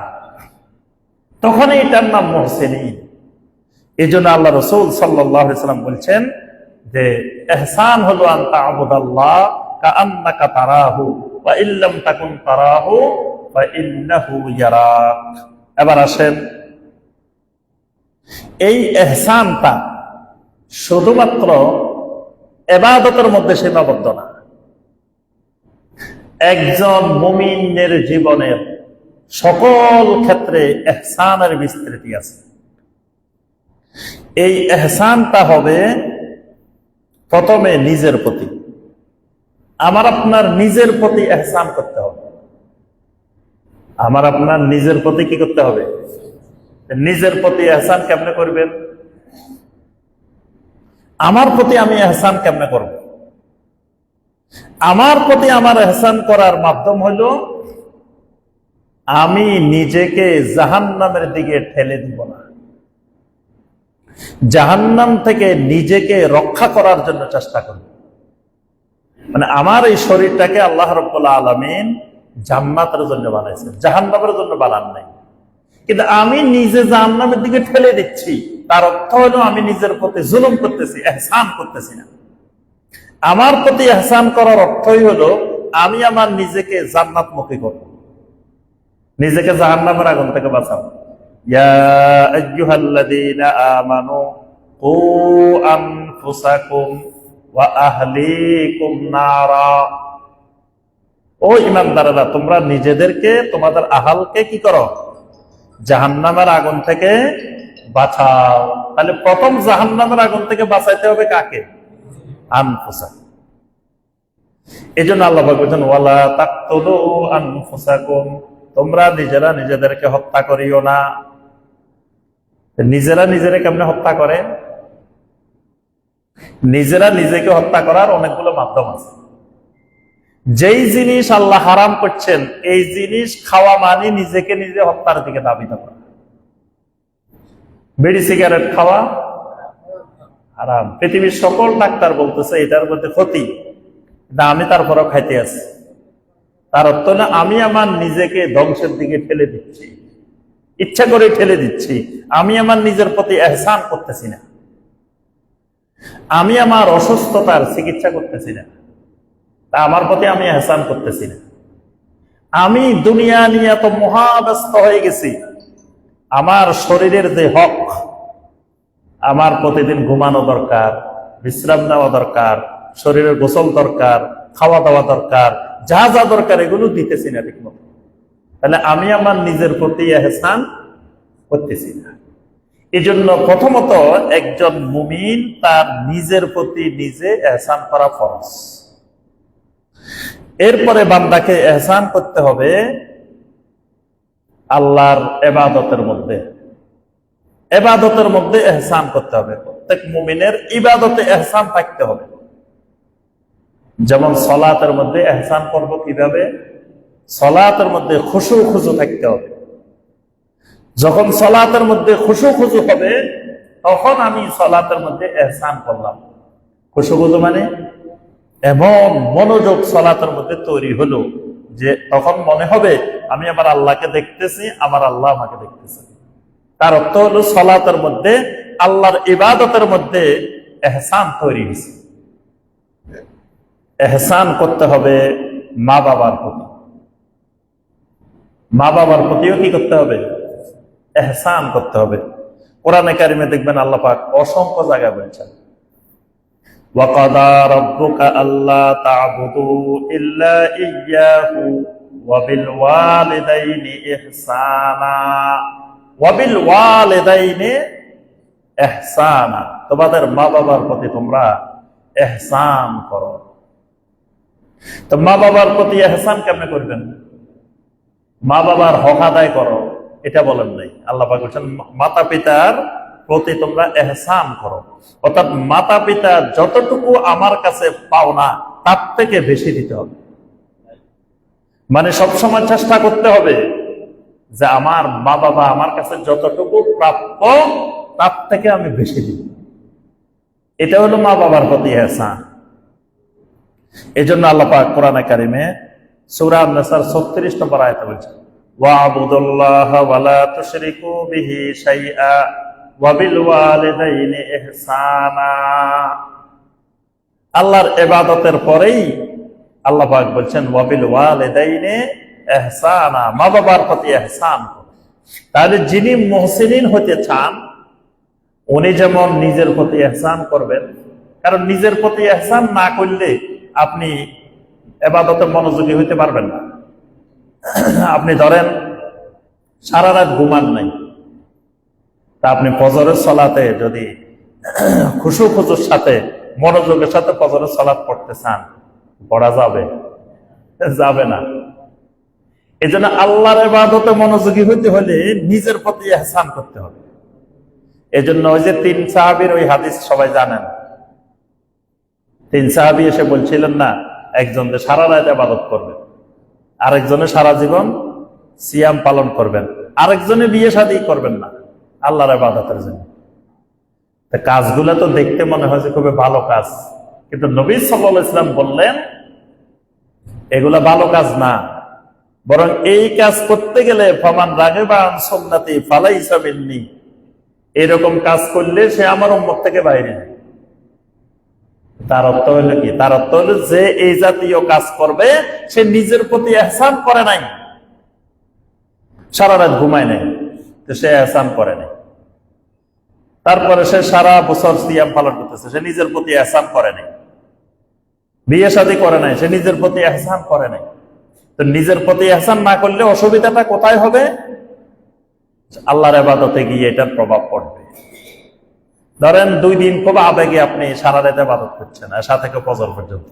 তখনই এটার নাম মুহসিনিন। এই জন্য আল্লাহ রাসূল সাল্লাল্লাহু আলাইহি ওয়াসাল্লাম বলছেন যে ইহসান হলো আন তা'বুদাল্লাহ কাআন্নাকা তারাহু ওয়া ইল্লাম তাকুন তারাহু ফা ইন্নাহু ইয়ারাক। এবার আসেন, এই ইহসানটা শুধুমাত্র ইবাদতের মধ্যে সীমাবদ্ধ না। একজন মুমিনের জীবনের সকল ক্ষেত্রে ইহসানের বিস্তৃতি আছে। এই ইহসানটা হবে প্রথমে নিজের প্রতি। আমার আপনার নিজের প্রতি ইহসান করতে হবে। আমার আপনার নিজের প্রতি কি করতে হবে? নিজের প্রতি ইহসান কেমনে করবেন? আমার প্রতি আমি ইহসান কেমনে করব? আমার প্রতি আমার ইহসান করার মাধ্যম হলো আমি নিজেকে জাহান্নামের দিকে ঠেলে দিব না, জাহান্নাম থেকে নিজেকে রক্ষা করার জন্য চেষ্টা করব। মানে আমার এই শরীরটাকে আল্লাহ রাব্বুল আলামিন জান্নাতের জন্য বানাইছেন, জাহান্নামের জন্য বানান নাই। কিন্তু আমি নিজে জাহান্নামের দিকে ঠেলে দিচ্ছি, তার অর্থ হলো আমি নিজের প্রতি জুলুম করতেছি, ইহসান করতেছি না। আমার প্রতি ইহসান করার অর্থই হলো আমি আমার নিজেকে জান্নাতমুখী করব, নিজেকে জাহান্নামের আগুন থেকে বাঁচাবো। ইয়া আইয়ুহাল্লাযীনা আমানু কু আনফুসাকুম ওয়া আহলিকুম নারা। ও ঈমানদারেরা, তোমরা নিজেদেরকে, তোমাদের আহালকে কি করো? জাহান্নামের আগুন থেকে বাঁচাও। তাহলে প্রথম জাহান্নামের আগুন থেকে বাঁচাইতে হবে কাকে? আনফুসাকুম। এজন্য আল্লাহ বলেছেন ওয়ালা তাকতুলু আনফুসাকুম, তোমরা নিজেরা নিজেদেরকে হত্যা করিও না। নিজেরা নিজেরা কেমনে হত্যা করে? নিজেরা নিজেকে হত্যা করার অনেকগুলো মাধ্যম আছে। যেই জিনিস আল্লাহ হারাম করছেন এই জিনিস খাওয়া মানে নিজেকে নিজে হত্যার দিকে ধাবিত করা। বিড়ি সিগারেট খাওয়া হারাম। পৃথিবীর সকল ডাক্তার বলতেছে এটার মধ্যে ক্ষতি, না আমি তারপরও খাইতে আছি। তার অর্থ না আমি আমার নিজেকে ধ্বংসের দিকে ঠেলে দিচ্ছি, ইচ্ছা করে ঠেলে দিচ্ছি। আমি আমার নিজের প্রতি ইহসান করতেছি না, আমি আমার অসুস্থতার চিকিৎসা করতেছি না, তা আমার প্রতি আমি ইহসান করতেছি না। আমি দুনিয়া নিয়ে এত মহাব্যস্ত হয়ে গেছি, আমার শরীরের যে হক, আমার প্রতিদিন ঘুমানো দরকার, বিশ্রাম নেওয়া দরকার, শরীরের গোসল দরকার, খাওয়া দাওয়া দরকার, যা যা দরকার এগুলো দিতেছি না ঠিক মতো। তাহলে আমি আমার নিজের প্রতি ইহসান করতেছি না। এই জন্য প্রথমত একজন মুমিন তার নিজের প্রতি নিজে এহসান করা ফরজ। এরপরে বান্দাকে এহসান করতে হবে আল্লাহর ইবাদতের মধ্যে। ইবাদতের মধ্যে এহসান করতে হবে। প্রত্যেক মুমিনের ইবাদতে এহসান থাকতে হবে। যেমন সালাতের মধ্যে এহসান করব কিভাবে? সালাতের মধ্যে খুশু খুজু থাকতে হবে। যখন সালাতের মধ্যে খুশু খুজু হবে তখন আমি সালাতের মধ্যে এহসান করলাম। খুশু খুজু মানে এমন মনোযোগ সালাতের মধ্যে তৈরি হলো যে তখন মনে হবে আমি আমার আল্লাহকে দেখতেছি, আমার আল্লাহ আমাকে দেখতেছে। তার অর্থ হলো সালাতের মধ্যে আল্লাহর ইবাদতের মধ্যে এহসান তৈরি হয়েছে। এহসান করতে হবে মা বাবার প্রতি। মা বাবার প্রতিও কি করতে হবে? এহসান করতে হবে। কোরআনে কারিমে দেখবেন আল্লাহ পাক অসংখ্য জায়গায় বলছেন, وَقَضَى رَبُّكَ أَلَّا تَعْبُدُوا إِلَّا إِيَّاهُ وَبِالْوَالِدَيْنِ إِحْسَانًا وَبِالْوَالِدَيْنِ إِحْسَانًا। তোমাদের মা বাবার প্রতি তোমরা এহসান করো। তো মা বাবার প্রতি এহসান কেমনে করবেন? মা বাবার হক আদায় করো এটা বলেন নাই। আল্লাহ পাক বলেছেন মাতা পিতার প্রতি তোমরা এহসান করো। অর্থাৎ মাতা পিতা যতটুকু আমার কাছে পাও না তার থেকে বেশি দিতে হবে। মানে সবসময় চেষ্টা করতে হবে যে আমার মা বাবা আমার কাছে যতটুকু প্রাপ্য তার থেকে আমি বেশি দিব। এটা হলো মা বাবার প্রতি এহসান। এই জন্য আল্লাহ পাক কোরআনে কারিমে সূরা আন-নাসর 36 নম্বর আয়াতে বলছেন, ওয়া'বুদুল্লাহা ওয়া লা তুশরিকু বিহি শাইআ ওয়া বিল ওয়ালিদাইনি ইহসানা। আল্লাহর ইবাদতের পরেই আল্লাহ পাক বলছেন ওয়া বিল ওয়ালিদাইনি ইহসানা, মা বাবার প্রতি ইহসান। তাহলে যিনি মুহসিনিন হতে চান উনি যেমন নিজের প্রতি ইহসান করবেন, কারণ নিজের প্রতি ইহসান না করলে আপনি ইবাদতে মনোযোগী হইতে পারবেন না। আপনি ধরেন সারা রাত ঘুমান নাই, তা আপনি ফজরের সালাতে যদি খুশু খুশুর সাথে মনোযোগের সাথে ফজরের সালাত পড়তে চান, পড়া যাবে? যাবে না। এই জন্য আল্লাহর ইবাদতে মনোযোগী হইতে হলে নিজের প্রতি ইহসান করতে হবে। এই জন্য ওই যে 3 সাহাবীর ওই হাদিস সবাই জানেন। 3 সাহাবী এসে বলছিলেন না, একজন যে সারা রাত ইবাদত করবে, আরেকজনে সারা জীবন সিয়াম পালন করবেন, আরেকজনে বিয়ে শাদী করবেন না আল্লাহর ইবাদতের জন্য। কাজগুলো তো দেখতে মনে হয় যে খুবই ভালো কাজ, কিন্তু নবী সাল্লাল্লাহু আলাইহি ওয়াসাল্লাম বললেন এগুলা ভালো কাজ না, বরং এই কাজ করতে গেলে ফামান রাগিবা আন সুন্নতি ফালাইসা মিন্নি, এরকম কাজ করলে সে আমার উম্মত থেকে বাইরে। তার অর্থ হলো কি? তার অর্থ হলো যে এই জাতীয় কাজ করবে সে নিজের প্রতি ইহসান করে নাই, সারা রাত ঘুমায় নাই, তো সে ইহসান করে নাই। তারপরে সে সারা বছর সিয়াম পালন করতেছে, সে নিজের প্রতি ইহসান করে নাই। বিয়ে শাদী করে নাই, সে নিজের প্রতি ইহসান করে নাই। তো নিজের প্রতি ইহসান না করলে অসুবিধাটা কোথায় হবে? আল্লাহর ইবাদতে গিয়ে এটার প্রভাব পড়বে। ধরেন 2 দিন খুব আবেগে আপনি সারা রাত ইবাদত করছেন, আসা থেকে ফজর পর্যন্ত,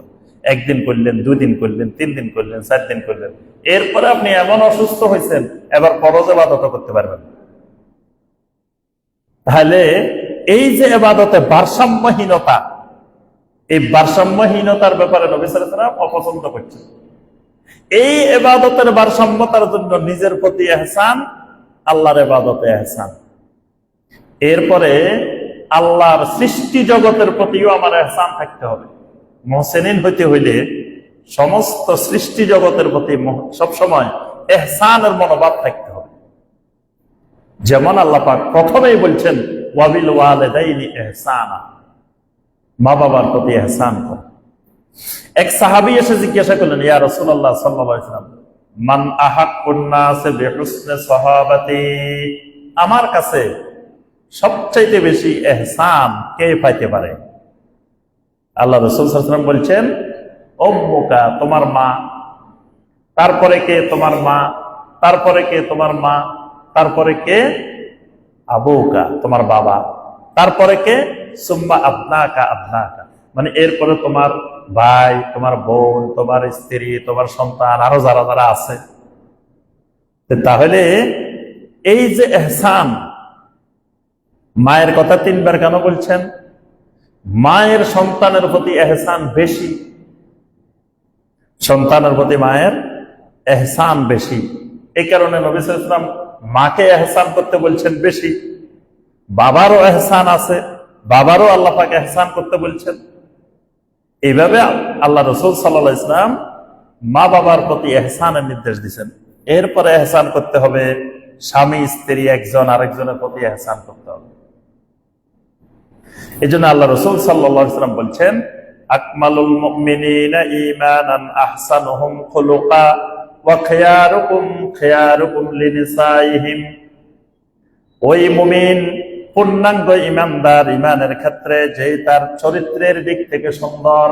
1 দিন করলেন, 2 দিন করলেন, 3 দিন করলেন, 4 দিন করলেন, এরপরে আপনি এমন অসুস্থ হয়েছেন এবার ফরজ ইবাদত করতে পারবেন। তাহলে এই যে ইবাদতে ভারসাম্যহীনতা, এই ভারসাম্যহীনতার ব্যাপারে নবী সাল্লাল্লাহু আলাইহি ওয়াসাল্লাম অপছন্দ করছেন। এই ইবাদতের ভারসাম্যতার জন্য নিজের প্রতি ইহসান, আল্লাহর ইবাদতে ইহসান, এরপরে আল্লাহর সৃষ্টি জগতের প্রতিও আমার ইহসান থাকতে হবে। মুহসিনিন হইতে হইলে সমস্ত সৃষ্টি জগতের প্রতি সবসময় ইহসানের মনোভাব থাকতে হবে। যেমন আল্লাহ পাক প্রথমেই বলছেন ওয়াবিল ওয়ালিদাইনি ইহসানা, মা বাবার প্রতি ইহসান করো। এক সাহাবী এসে জিজ্ঞাসা করলেন, ইয়া রাসূলুল্লাহ সাল্লাল্লাহু আলাইহি ওয়াসাল্লাম, মান আহাক্কুন নাস বিহুসনি সাহাবাতি, আমার কাছে সবচাইতে বেশি ইহসান কে পাইতে পারে? আল্লাহ রাসূল সাল্লাল্লাহু আলাইহি ওয়াসাল্লাম বলছেন উম্মুকা, তোমার মা, তারপরে কে? তোমার মা, তারপরে কে? তোমার মা, তারপরে কে? আবুকা তোমার বাবা, তারপরে কে? সুম্মা আবনাকা আবনাকা, মানে এরপরে তোমার ভাই, তোমার বোন, তোমার স্ত্রী, তোমার সন্তান, আরো যারা যারা আছে। তাহলে এই যে এহসান, মায়ের কথা 3 বার কেন বলছেন? মায়ের সন্তানের প্রতি এহসান বেশি, সন্তানের প্রতি মায়ের এহসান বেশি। এই কারণে নবী সাল্লাল্লাহু আলাইহি ওয়াসাল্লাম মাকে এহসান করতে বলছেন বেশি। বাবারও এহসান আছে, বাবারও আল্লাহ পাক এহসান করতে বলছেন। এইভাবে আল্লাহ রাসূল সাল্লাল্লাহু আলাইহি ওয়াসাল্লাম মা বাবার প্রতি এহসানের নির্দেশ দিয়েছেন। এরপরে এহসান করতে হবে স্বামী স্ত্রী একজন আরেকজনের প্রতি এহসান করতে হবে। এই জন্য আল্লাহ রাসূল সাল্লাল্লাহু আলাইহি ওয়াসাল্লাম বলছেন, আকমালুল মুমিনিনা ঈমানান আহসানুহুম খুলুকা ওয়া খিয়ারুকুম খিয়ারুকুম লিনিসাইহিম। ওই মুমিন পূর্ণাঙ্গ ঈমানদার, ঈমানের ক্ষেত্রে যে তার চরিত্রের দিক থেকে সুন্দর,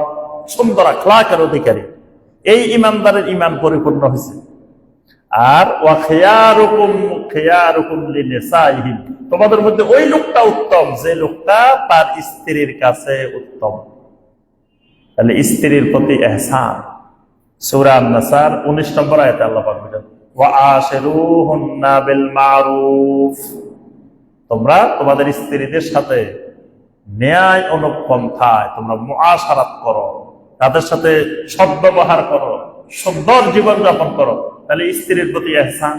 সুন্দর আখলাকের অধিকারী, এই ঈমানদারের ঈমান পরিপূর্ণ হয়েছে। আর ওয়া খিয়ারুকুম খিয়ারুকুম লিনিসাইহিম, তোমাদের মধ্যে ওই লোকটা উত্তম যে লোকটা তার স্ত্রীর কাছে উত্তম। তাহলে স্ত্রীর প্রতি ইহসান, সূরা আন-নাসার 19 নম্বর আয়াতে আল্লাহ পাক বলেন, ওয়া আশিরুহুন্না বিল মারুফ, তোমরা তোমাদের স্ত্রীদের সাথে ন্যায় অনুপন্থায় তোমরা মুআশারাত করো, তাদের সাথে সদ্ব্যবহার করো, সুন্দর জীবন যাপন করো। তাহলে স্ত্রীর প্রতি ইহসান।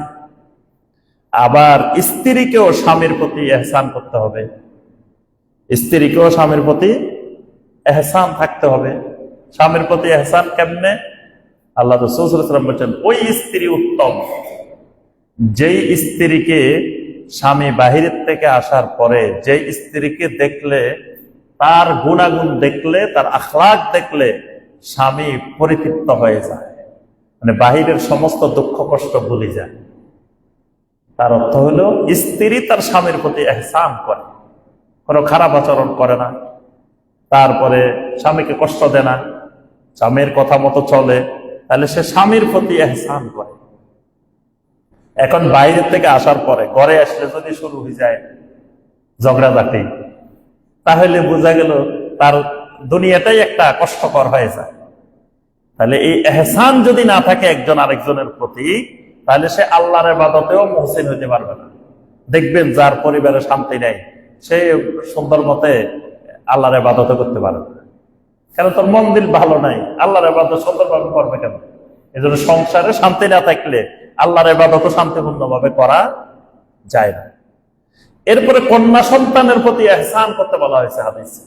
আবার স্ত্রীকেও স্বামীর প্রতি ইহসান করতে হবে, স্ত্রীকেও স্বামীর প্রতি ইহসান থাকতে হবে। স্বামীর প্রতি ইহসান কেমনে? আল্লাহ রাসূল সাল্লাল্লাহু আলাইহি ওয়াসাল্লাম বলেন, ওই স্ত্রী উত্তম যেই স্ত্রীকে স্বামী বাহিরের থেকে আসার পরে, যে স্ত্রীকে দেখলে, তার গুণাগুণ দেখলে, তার আখলাক দেখলে স্বামী পরিতৃপ্ত হয়ে যায়, মানে বাহিরের সমস্ত দুঃখ কষ্ট ভুলে যায়। তার অর্থ হলো স্ত্রী তার স্বামীর প্রতি ইহসান করে, কোনো খারাপ আচরণ করে না, তারপরে স্বামীকে কষ্ট দেয় না, স্বামীর কথা মতো চলে, তাহলে সে স্বামীর প্রতি ইহসান করে। এখন বাইরের থেকে আসার পরে ঘরে আসলে যদি শুরু হয়ে যায় ঝগড়াঝাটি, তাহলে বোঝা গেল তার দুনিয়াটাই একটা কষ্টকর হয়ে যায়। তাহলে এই ইহসান যদি না থাকে একজন আরেকজনের প্রতি, তাহলে সে আল্লাহর ইবাদতেও মুহসিন হইতে পারবে না। দেখবেন যার পরিবারে শান্তি নেই, সে সুন্দর মতে আল্লাহর ইবাদত করতে পারবে না, কারণ তোর মন দিল ভালো নাই, আল্লাহর ইবাদত সুন্দরভাবে করবে কেন? এই জন্য সংসারে শান্তি না থাকলে আল্লাহর ইবাদত শান্তিপূর্ণ ভাবে করা যায় না। এরপরে কন্যা সন্তানের প্রতি ইহসান করতে বলা হয়েছে হাদিসে,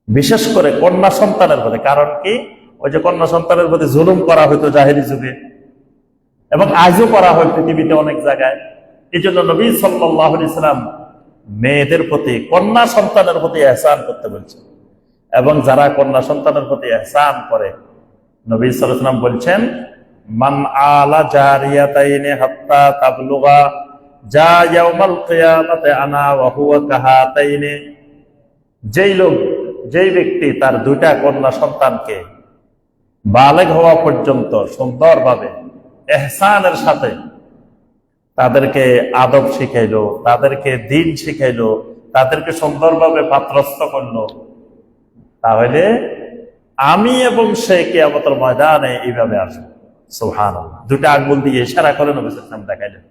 বিশেষ করে কন্যা সন্তানের প্রতি। কারণ কি? ওই যে কন্যা সন্তানের প্রতি জুলুম করা হইতো জাহেলি যুগে, এবং আজও করা হয় পৃথিবীতে অনেক জায়গায়। এই জন্য নবী সাল্লাল্লাহু আলাইহি ওয়াসাল্লাম মেয়েদের প্রতি, কন্যা সন্তানের প্রতি ইহসান করতে বলছেন। এবং যারা কন্যা সন্তানের প্রতি ইহসান করে, নবী সাল্লাল্লাহু আলাইহি ওয়াসাল্লাম বলছেন, মান আলা জারিয়াতাইনি হাত্তা তাবলুগা যা ইয়াউমাল কিয়ামাতি আনা ওয়া হুয়া কাহাতাইনি। যেই ব্যক্তি তার 2টা কন্যা সন্তানকে বালেগ হওয়া পর্যন্ত সুন্দরভাবে ইহসানের সাথে তাদেরকে আদব শিখাইলো, তাদেরকে দ্বীন শিখাইলো, তাদেরকে সুন্দরভাবে পাত্রস্থ করলো, তাহলে আমি এবং সে কিয়ামতের ময়দানে এইভাবে আসবো। সুবহানাল্লাহ। 2টা আঙ্গুল দিয়ে ইশারা করে নবী সাল্লাল্লাহু আলাইহি ওয়াসাল্লাম দেখাইলেন।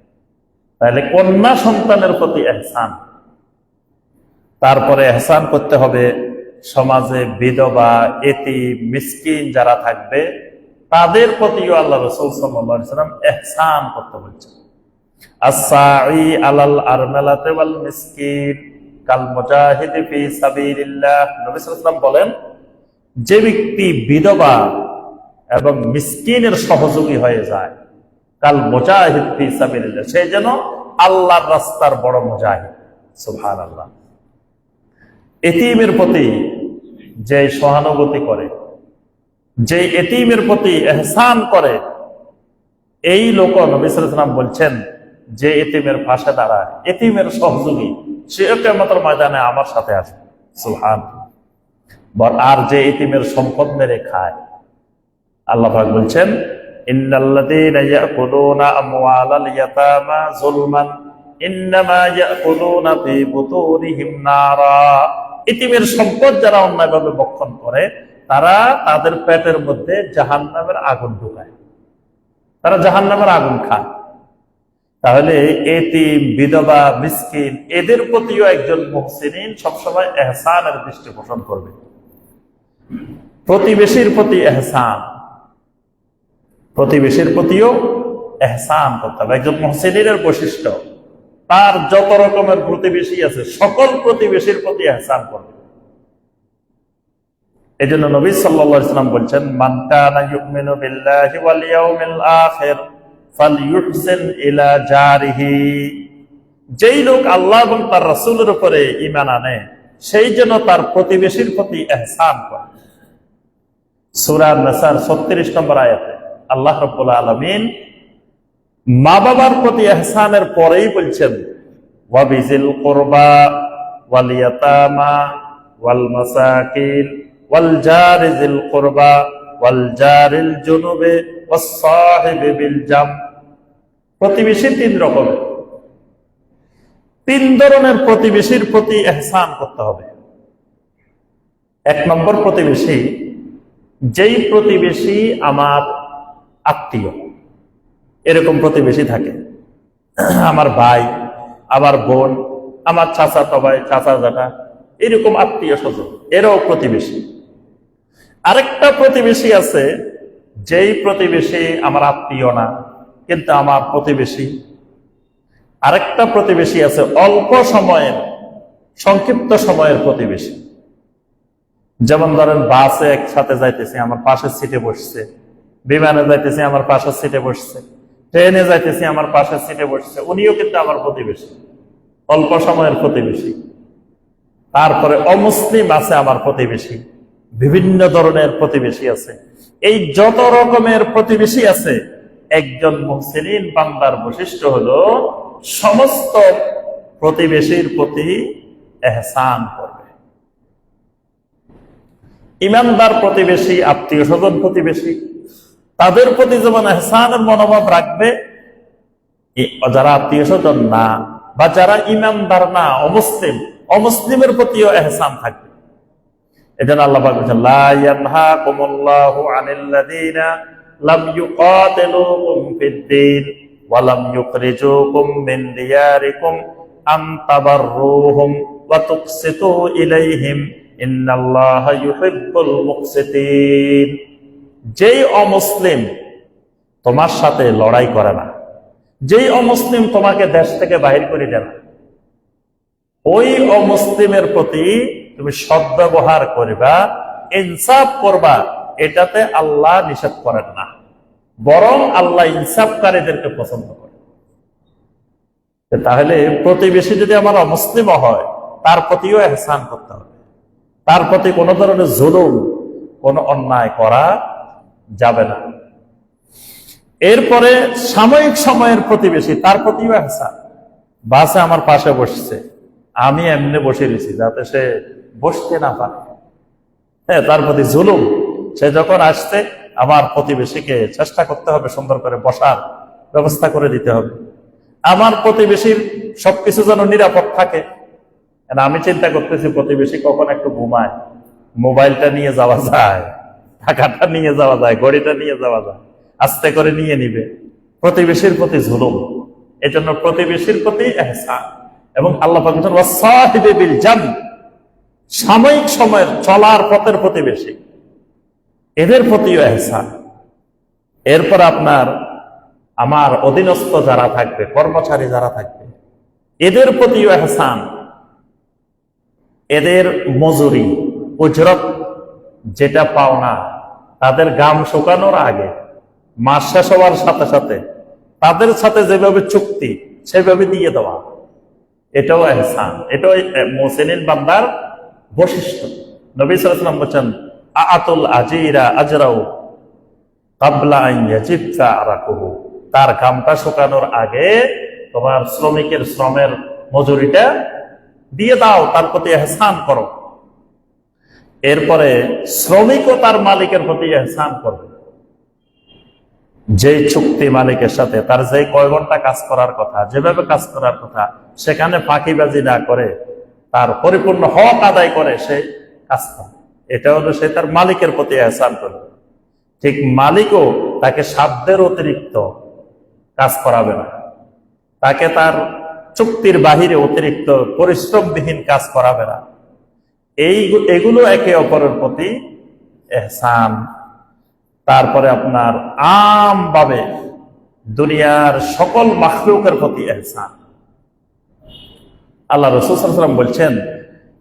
তাহলে কন্যা সন্তানের প্রতি ইহসান। তারপরে ইহসান করতে হবে সমাজে বিধবা, এতিম, মিসকিন যারা থাকবে তাদের প্রতিও আল্লাহ রাসূল সাল্লাল্লাহু আলাইহি ওয়াসাল্লাম ইহসান করতে বলছেন। as-sa'i আলাল আরমালাতি ওয়াল মিসকিন কাল মুজাহিদি ফি সাবিলিল্লাহ। নবী সাল্লাল্লাহু আলাইহি ওয়াসাল্লাম বলেন, যে ব্যক্তি বিধবা এবং মিসকিনের সহযোগী হয়ে যায়, কাল মুজাহিদ ফি সাবিলিল্লাহ, সে যেন আল্লাহর রাস্তার বড় মুজাহিদ। সুবহানাল্লাহ। এতিমের প্রতি যে সহানুভূতি করে, যে এতিমের প্রতি ইহসান করে, এই লোক নবী সাল্লাল্লাহু আলাইহি ওয়াসাল্লাম বলছেন, যে এতিমের পাশে দাঁড়ায়, এতিমের সহযোগী, সে কিয়ামতের ময়দানে আমার সাথে আসবে। সুবহানাল্লাহ। আর যে এতিমের সম্পদ মেরে খায়, আল্লাহ পাক বলছেন, ইন্নাল্লাযীনা ইয়াকুলুনা আমওয়ালাল ইয়াতামা যুলমান ইন্নামা ইয়াকুলুনা ফি বুতুনিহিম নারা। ইতিমের সম্পদ যারা অন্যায়ভাবে ভক্ষণ করে তারা তাদের পেটের মধ্যে জাহান্নামের আগুন ঢুকায়, তারা জাহান্নামের আগুন খায়। তাহলে এতিম, বিধবা, মিসকিন এদের প্রতিও একজন মুহসিনিন সবসময় ইহসানের দৃষ্টি পোষণ করবে। প্রতিবেশীর প্রতি ইহসান, প্রতিবেশীর প্রতিও ইহসান করতে হবে। একজন মুহসিনের বৈশিষ্ট্য তার যত রকমের প্রতিবেশী আছে সকল প্রতিবেশীর প্রতি ইহসান করবে। এই জন্য নবী সাল্লাল্লাহু আলাইহি ওয়াসাল্লাম বলছেন, মান কানা ইউমিনু বিল্লাহি ওয়াল ইয়াউমিল আখির ফালইউহসিন ইলা জারিহি। যেই লোক আল্লাহ এবং তার রাসূলের উপরে ঈমান আনে সেই জন্য তার প্রতিবেশীর প্রতি ইহসান করে। সূরা আন-নাসার 36 নম্বর আয়াতে আল্লাহ রাব্বুল আলামিন মা বাবার প্রতি ইহসানের পরেই বলছেন, ওয়া বিজিল কুরবা ওয়াল ইয়াতামা ওয়াল মাসাকিন ওয়াল জারি যিল কুরবা ওয়াল জারিল জুনুবে ওয়াস সাহিবি বিল জাম। প্রতিবেশী তিন রকমের, তিন ধরনের প্রতিবেশীর প্রতি ইহসান করতে হবে। এক নম্বর প্রতিবেশী, যেই প্রতিবেশী আমার আত্মীয়, এরকম প্রতিবেশী থাকে, আমার ভাই, আমার বোন, আমার চাচাতো ভাই, চাচা জাটা, এরকম আত্মীয় স্বজন, এরাও প্রতিবেশী। আরেকটা প্রতিবেশী আছে, যেই প্রতিবেশী আমার আত্মীয় না কিন্তু আমার প্রতিবেশী। আরেকটা প্রতিবেশী আছে অল্প সময়ের, সংক্ষিপ্ত সময়ের প্রতিবেশী। যেমন ধরেন বাসে একসাথে যাইতেছি, আমার পাশের সিটে বসছে, বিমানে যাইতেছি আমার পাশের সিটে বসছে, ট্রেনে যাইতেছি আমার পাশের সিটে বসছে, উনিও কিন্তু আমার প্রতিবেশী, অল্প সময়ের প্রতিবেশী। তারপরে অমুসলিম আছে আমার প্রতিবেশী, বিভিন্ন ধরনের প্রতিবেশী আছে। এই যত রকমের প্রতিবেশী আছে, একজন মুহসিন বান্দার বৈশিষ্ট্য হলো সমস্ত প্রতিবেশীর প্রতি ইহসান করবে। ইমানদার প্রতিবেশী, আত্মীয় স্বজন প্রতিবেশী, তাদের প্রতি যেমন ইহসানের মনোভাব রাখবে, যারা আত্মীয় স্বজন না বা যারা ইমানদার না, অমুসলিম, অমুসলিমের প্রতিও ইহসান থাকবে। এজন্য আল্লাহ পাক বলেছেন, লা ইয়ানহাকুমুল্লাহু আনিল্লাযীনা লাম ইউকাতিলুকুম ফিদ-দীন ওয়া লাম ইউখরিজুকুম মিন দিয়ারিকুম আন তাবাররুহুম ওয়া তুকসিতু ইলাইহিম ইন্নাল্লাহা ইউহিব্বুল মুকসিতিন। যেই অমুসলিম তোমার সাথে লড়াই করে না, যেই অমুসলিম তোমাকে দেশ থেকে বাহির করে দেয় না, ওই অমুসলিমের প্রতি তুমি সদ্ব্যবহার করবা, ইনসাফ করবা, এটাতে আল্লাহ নিষেধ করেন না, বরং আল্লাহ ইনসাফকারীদেরকে পছন্দ করে। তাহলে প্রতিবেশী যদি আমার অমুসলিম হয়, তার প্রতিও ইহসান করতে হবে, তার প্রতি কোনো ধরনের জুলুম, কোনো অন্যায় করা যাবে না। এরপরে সাময়িক সময়ের প্রতিবেশী, তার প্রতিও ইহসান। বাসে আমার পাশে বসছে, আমি এমনি বসে রয়েছি যাতে সে বসতে না পারে, হ্যাঁ, তার প্রতি জুলুম। সে যখন আসছে, আমার প্রতিবেশীকে চেষ্টা করতে হবে সুন্দর করে বসার ব্যবস্থা করে দিতে হবে। আমার প্রতিবেশীর সবকিছু যেন নিরাপদ থাকে। আমি চিন্তা করতেছি প্রতিবেশী কখন একটু ঘুমায়, মোবাইলটা নিয়ে যাওয়া যায়, টাকাটা নিয়ে যাওয়া যায়, ঘড়িটা নিয়ে যাওয়া যায়, আস্তে করে নিয়ে নিবে। প্রতিবেশীর প্রতি জুলুম। এজন্য প্রতিবেশীর প্রতি ইহসান। এবং আল্লাহ পাক বলেন, ওয়াসাহিবি বিল জাম, সাময়িক সময়ের চলার পথের প্রতিবেশী, এদের প্রতিও ইহসান। এরপর আপনার আমার অধীনস্থ যারা থাকবে, কর্মচারী যারা থাকবে, এদের প্রতিও ইহসান। এদের মজুরি, উজরত যেটা পাওনা, তাদের ঘাম শুকানোর আগে, মাস শেষ হওয়ার সাথে সাথে তাদের সাথে যেভাবে চুক্তি সেভাবে দিয়ে দেওয়া, এটাও ইহসান, এটাও মুহসিন বান্দার বৈশিষ্ট্য। নবী সাল্লাল্লাহু আলাইহি ওয়াসাল্লাম বলেন, আতুল আজিরা আজরাউ ক্বাবলা আন ইয়াজিফা আরাকুহু। তার ঘামটা শুকানোর আগে তোমার শ্রমিকের শ্রমের মজুরিটা দিয়ে দাও, তার প্রতি ইহসান করো। এরপরে শ্রমিকও তার মালিকের প্রতি ইহসান করবে। যে চুক্তি মালিকের সাথে তার যে কয় ঘন্টা কাজ করার কথা, যেভাবে কাজ করার কথা, সেখানে ফাঁকিবাজি না করে তার পরিপূর্ণ হক আদায় করে সে কাজ করে, এটা হলো সে তার মালিকের প্রতি এহসান করবে। ঠিক মালিকও তাকে সাধ্যের অতিরিক্ত কাজ করাবে না, তাকে তার চুক্তির বাহিরে অতিরিক্ত পরিশ্রমবিহীন কাজ করাবে না। এগুলো একে অপরের প্রতি এহসান। তারপরে আপনার আমভাবে দুনিয়ার সকল মাখলুকের প্রতি এহসান। আল্লাহ রাসূল সাল্লাল্লাহু আলাইহি ওয়াসাল্লাম বলছেন,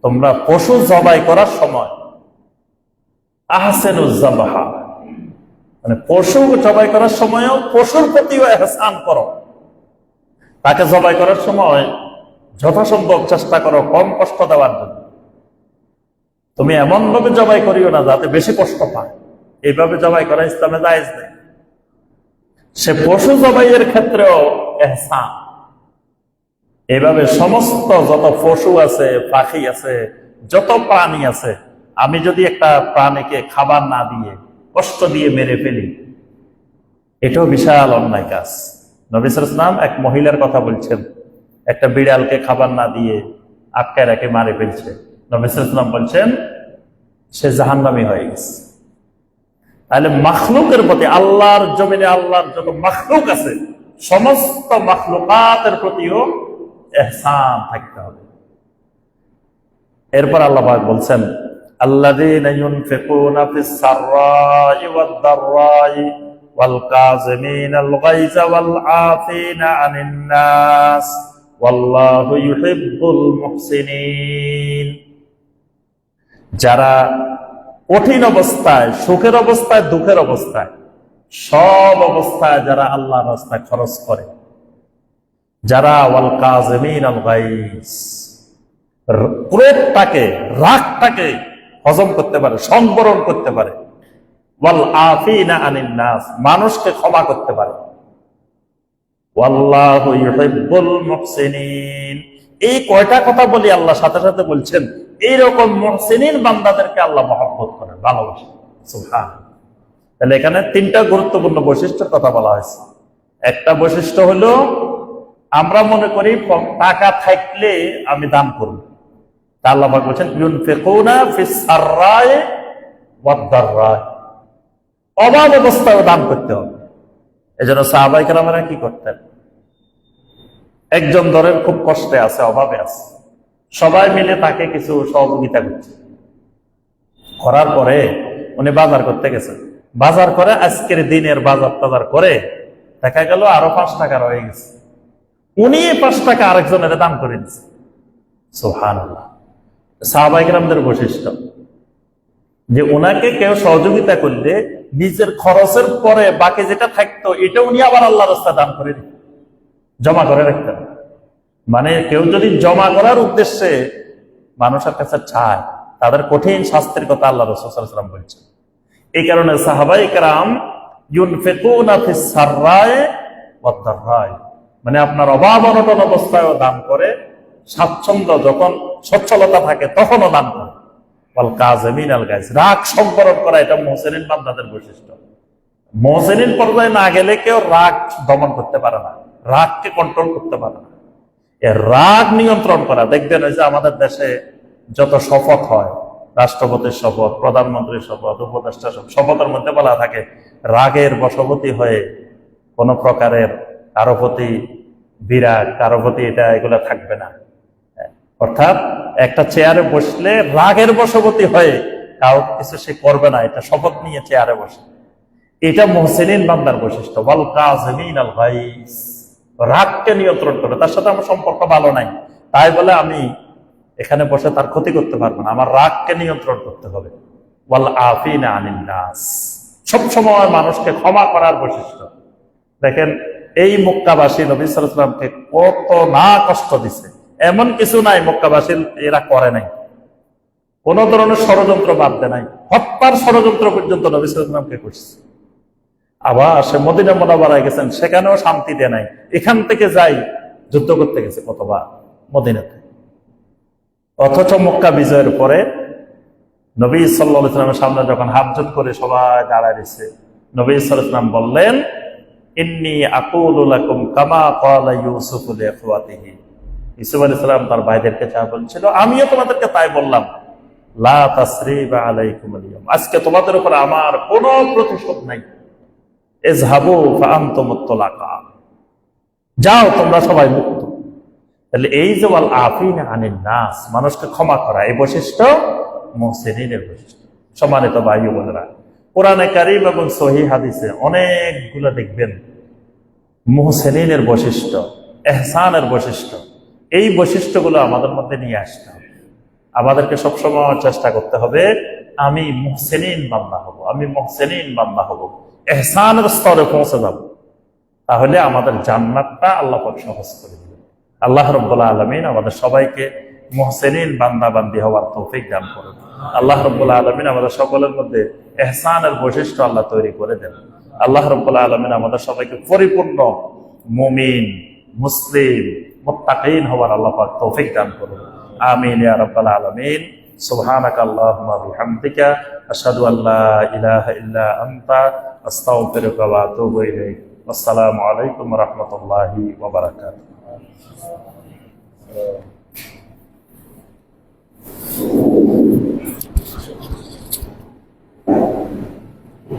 তোমরা পশু জবাই করার সময় আহসানুজ যাবহা, মানে পশু জবাই করার সময়ও পশুর প্রতিও এহসান করো। তাকে জবাই করার সময় যথাসম্ভব চেষ্টা করো কম কষ্ট দেওয়ার জন্য। তুমি এমন ভাবে জবাই করিও না যাতে বেশি কষ্ট পায়, এইভাবে জবাই করা ইসলামে জায়েজ নেই। সে পশু জবাইয়ের ক্ষেত্রেও এহসান। এইভাবে সমস্ত যত পশু আছে, পাখি আছে, যত প্রাণী আছে, আমি যদি একটা প্রাণীকে খাবার না দিয়ে কষ্ট দিয়ে মেরে ফেলি, এটাও বিশাল অন্যায় কাজ। নবী সাল্লাল্লাহু আলাইহি ওয়াসাল্লাম এক মহিলার কথা বলছেন, একটা বিড়ালকে খাবার না দিয়ে আটকায় রেখে মারে ফেলছে। নবী সাল্লাল্লাহু আলাইহি ওয়াসাল্লাম বলছেন সে জাহান্নামী হয়ে গেছে। তাহলে মাখলুকের প্রতি, আল্লাহর জমিনে আল্লাহর যত মাখলুক আছে সমস্ত মাখলুকাতের প্রতিও ইহসান থাকতে হবে। এরপর আল্লাহ পাক বলছেন, আল্লাযীনা ইউনফিকুনা ফিস সাররাই ওয়াদ দাররাই ওয়াল কাযিমিনাল গায়যা ওয়াল আফিনা আনিন নাস ওয়াল্লাহু ইউহিব্বুল মুহসিনিন। যারা কঠিন অবস্থায়, সুখের অবস্থায়, দুঃখের অবস্থায়, সব অবস্থায় যারা আল্লাহর রাস্তায় খরচ করে, যারা ওয়াল কাযিমিনাল গায়জ, ক্রোধটাকে, রাগটাকে হজম করতে পারে, সংবরণ করতে পারে, ওয়াল আফিনা আনিন নাস, মানুষকে ক্ষমা করতে পারে, ওয়াল্লাহু ইউহিব্বুল মুহসিনিন। এই কয়টা কথা বলি আল্লাহ সাথে সাথে বলছেন এইরকম মুহসিনিন বান্দাদেরকে আল্লাহ মহব্বত করেন, ভালোবাসেন। সুবহানাল্লাহ। তাহলে এখানে তিনটা গুরুত্বপূর্ণ বৈশিষ্ট্যের কথা বলা হয়েছে। একটা বৈশিষ্ট্য হলো আমরা মনে করি টাকা থাকলে আমি দান করব। তা আল্লাহ পাক বলেছেন ইউনফিকুনা ফিস সাররাই ওয়াদ দাররাই, অভাব অবস্থায় দান করতে হবে। এজন্য সাহাবায়ে কেরামেরা কি করতেন, একজন ধরেন খুব কষ্টে আছে, অভাবে আছে, সবাই মিলে তাকে কিছু সহযোগিতা করছে। করার পরে উনি বাজার করতে গেছেন, বাজার করে আজকের দিনের বাজার টাজার করে দেখা গেল আরো 5 টাকা রয়ে গেছে, উনি 5 টাকা আরেকজনের দান করে দিচ্ছে। সুবহানাল্লাহ। সাহাবায়ে কেরামদের বৈশিষ্ট্য যে উনাকে কেউ সহযোগিতা করলে নিজের খরচের পরে বাকি যেটা থাকতো এটা উনি আবার আল্লাহর রাস্তায় দান করে দিতেন, জমা করে রাখতেন। মানে কেউ যদি জমা করার উদ্দেশ্যে মানুষের কাছে চায়, তাদের কঠিন শাস্তির কথা আল্লাহ রাসূল সাল্লাল্লাহু আলাইহি ওয়াসাল্লাম বলছেন। এই কারণে সাহাবায়ে কেরাম ইউনফিকুনা ফিস সাররাই ওয়াদ দাররাই, মানে আপনার অভাব অনটন অবস্থায়ও দান করে, স্বাচ্ছন্দ্য যখন সচ্ছলতা থাকে তখনও দান করে। ওয়াল কাযিমিনাল গায়জ, রাগ সংবরণ করা, এটা মুহসিনিন বান্দাদের বৈশিষ্ট্য। মুহসিনিন পর্যায়ে না গেলে কেউ রাগ দমন করতে পারে না, রাগকে কন্ট্রোল করতে পারে না। এর রাগ নিয়ন্ত্রণ করা, দেখবেন ওই যে আমাদের দেশে যত শপথ হয়, রাষ্ট্রপতির শপথ, প্রধানমন্ত্রীর শপথ, উপদেষ্টা শপথ, শপথের মধ্যে বলা থাকে রাগের বশবর্তী হয়ে কোন প্রকারের কারো প্রতি বিরাগ, কারো প্রতি এটা এগুলা থাকবে না। অর্থাৎ একটা চেয়ারে বসলে রাগের বশবর্তী হয়ে কারো কিছু সে করবে না, এটা শপথ নিয়ে চেয়ারে বসে। এটা মুহসিনিন বান্দার বৈশিষ্ট্য। ওয়াল কাযিমিনাল গায়জ, রাগকে নিয়ন্ত্রণ করে, তার সাথে আমার সম্পর্ক ভালো নাই তাই বলে আমি এখানে বসে তার ক্ষতি করতে পারবো না, আমার রাগকে নিয়ন্ত্রণ করতে হবে। ওয়াল আফিনা আনিন নাস, সবসময় মানুষকে ক্ষমা করার বৈশিষ্ট্য। দেখেন এই মক্কাবাসী নবী সাল্লাল্লাহু আলাইহি ওয়াসাল্লামকে কত না কষ্ট দিছে, এমন কিছু নাই মক্কাবাসী এরা করে নাই, কোন ধরনের ষড়যন্ত্র বাদ দেয় নাই, হত্যার ষড়যন্ত্র পর্যন্ত নবী সাল্লাল্লাহু আলাইহি ওয়াসাল্লামকে করছে। আবার সে মদিনা মুনাওয়ারায় গেছেন, সেখানেও শান্তি দেয় নাই, এখান থেকে যাই যুদ্ধ করতে গেছে কতবার মদিনাতে। অথচ মক্কা বিজয়ের পরে নবী সাল্লাল্লাহু আলাইহি ওয়াসাল্লামের সামনে যখন হাত জোট করে সবাই দাঁড়ায় রয়েছে, নবী সাল্লাল্লাহু আলাইহি ওয়াসাল্লাম বললেন ইন্নী আকুলু লাকুম কামা ক্বালা ইউসুফু লিইখওয়াতিহি। ইউসুফ আলাইহিস সালাম তার ভাইদেরকে যা বলছিল আমিও তোমাদেরকে তাই বললাম। লা তাসরিবা আলাইকুমুল ইয়াওম, আজকে তোমাদের উপর আমার কোনো প্রতিশোধ নাই। ইযহাবু ফাআনতুমুত তুলাকা, যাও তোমরা সবাই মুক্ত। তাহলে এই যে ওয়াল আফিনা আনিন নাস, মানুষকে ক্ষমা করা, এই বৈশিষ্ট্য মুহসিনিনের বৈশিষ্ট্য। সম্মানিত ভাই ও বোনেরা, কোরআনে কারীম এবং সহিহ হাদিসে অনেকগুলো দেখবেন মুহসিনিনের বৈশিষ্ট্য, ইহসানের বৈশিষ্ট্য। এই বৈশিষ্ট্যগুলো আমাদের মধ্যে নিয়ে আসতে হবে। আমাদেরকে সবসময় চেষ্টা করতে হবে আমি মুহসিনিন বান্দা হব, আমি মুহসিনিন বান্দা হব, ইহসানের স্তরে পৌঁছে যাব। তাহলে আমাদের জান্নাতটা আল্লাহ পাক সহজ করে দিবেন। আল্লাহ রাব্বুল আলামিন আমাদের সবাইকে মুহসিনিন বান্দা বান্দি হওয়ার তৌফিক দান করুন। আল্লাহ রাব্বুল আলামিন আমাদের সকলের মধ্যে ইহসানের বৈশিষ্ট্য আল্লাহ তৈরি করে দেন। আল্লাহ রাব্বুল আলামিন আমাদের সবাইকে পরিপূর্ণ মুমিন, মুসলিম, মুত্তাকিন হওয়ার আল্লাহ পাক তৌফিক দান করুন। আমিন ইয়া রাব্বাল আলামিন। সুবহানাকা আল্লাহুম্মা বিহামদিকা আশহাদু আল্লা ইলাহা ইল্লা আনতা আস্তাগফিরুকা ওয়া আতুবু ইলাইক। আসসালামু আলাইকুম ওয়া রাহমাতুল্লাহি ওয়া বারাকাতুহু।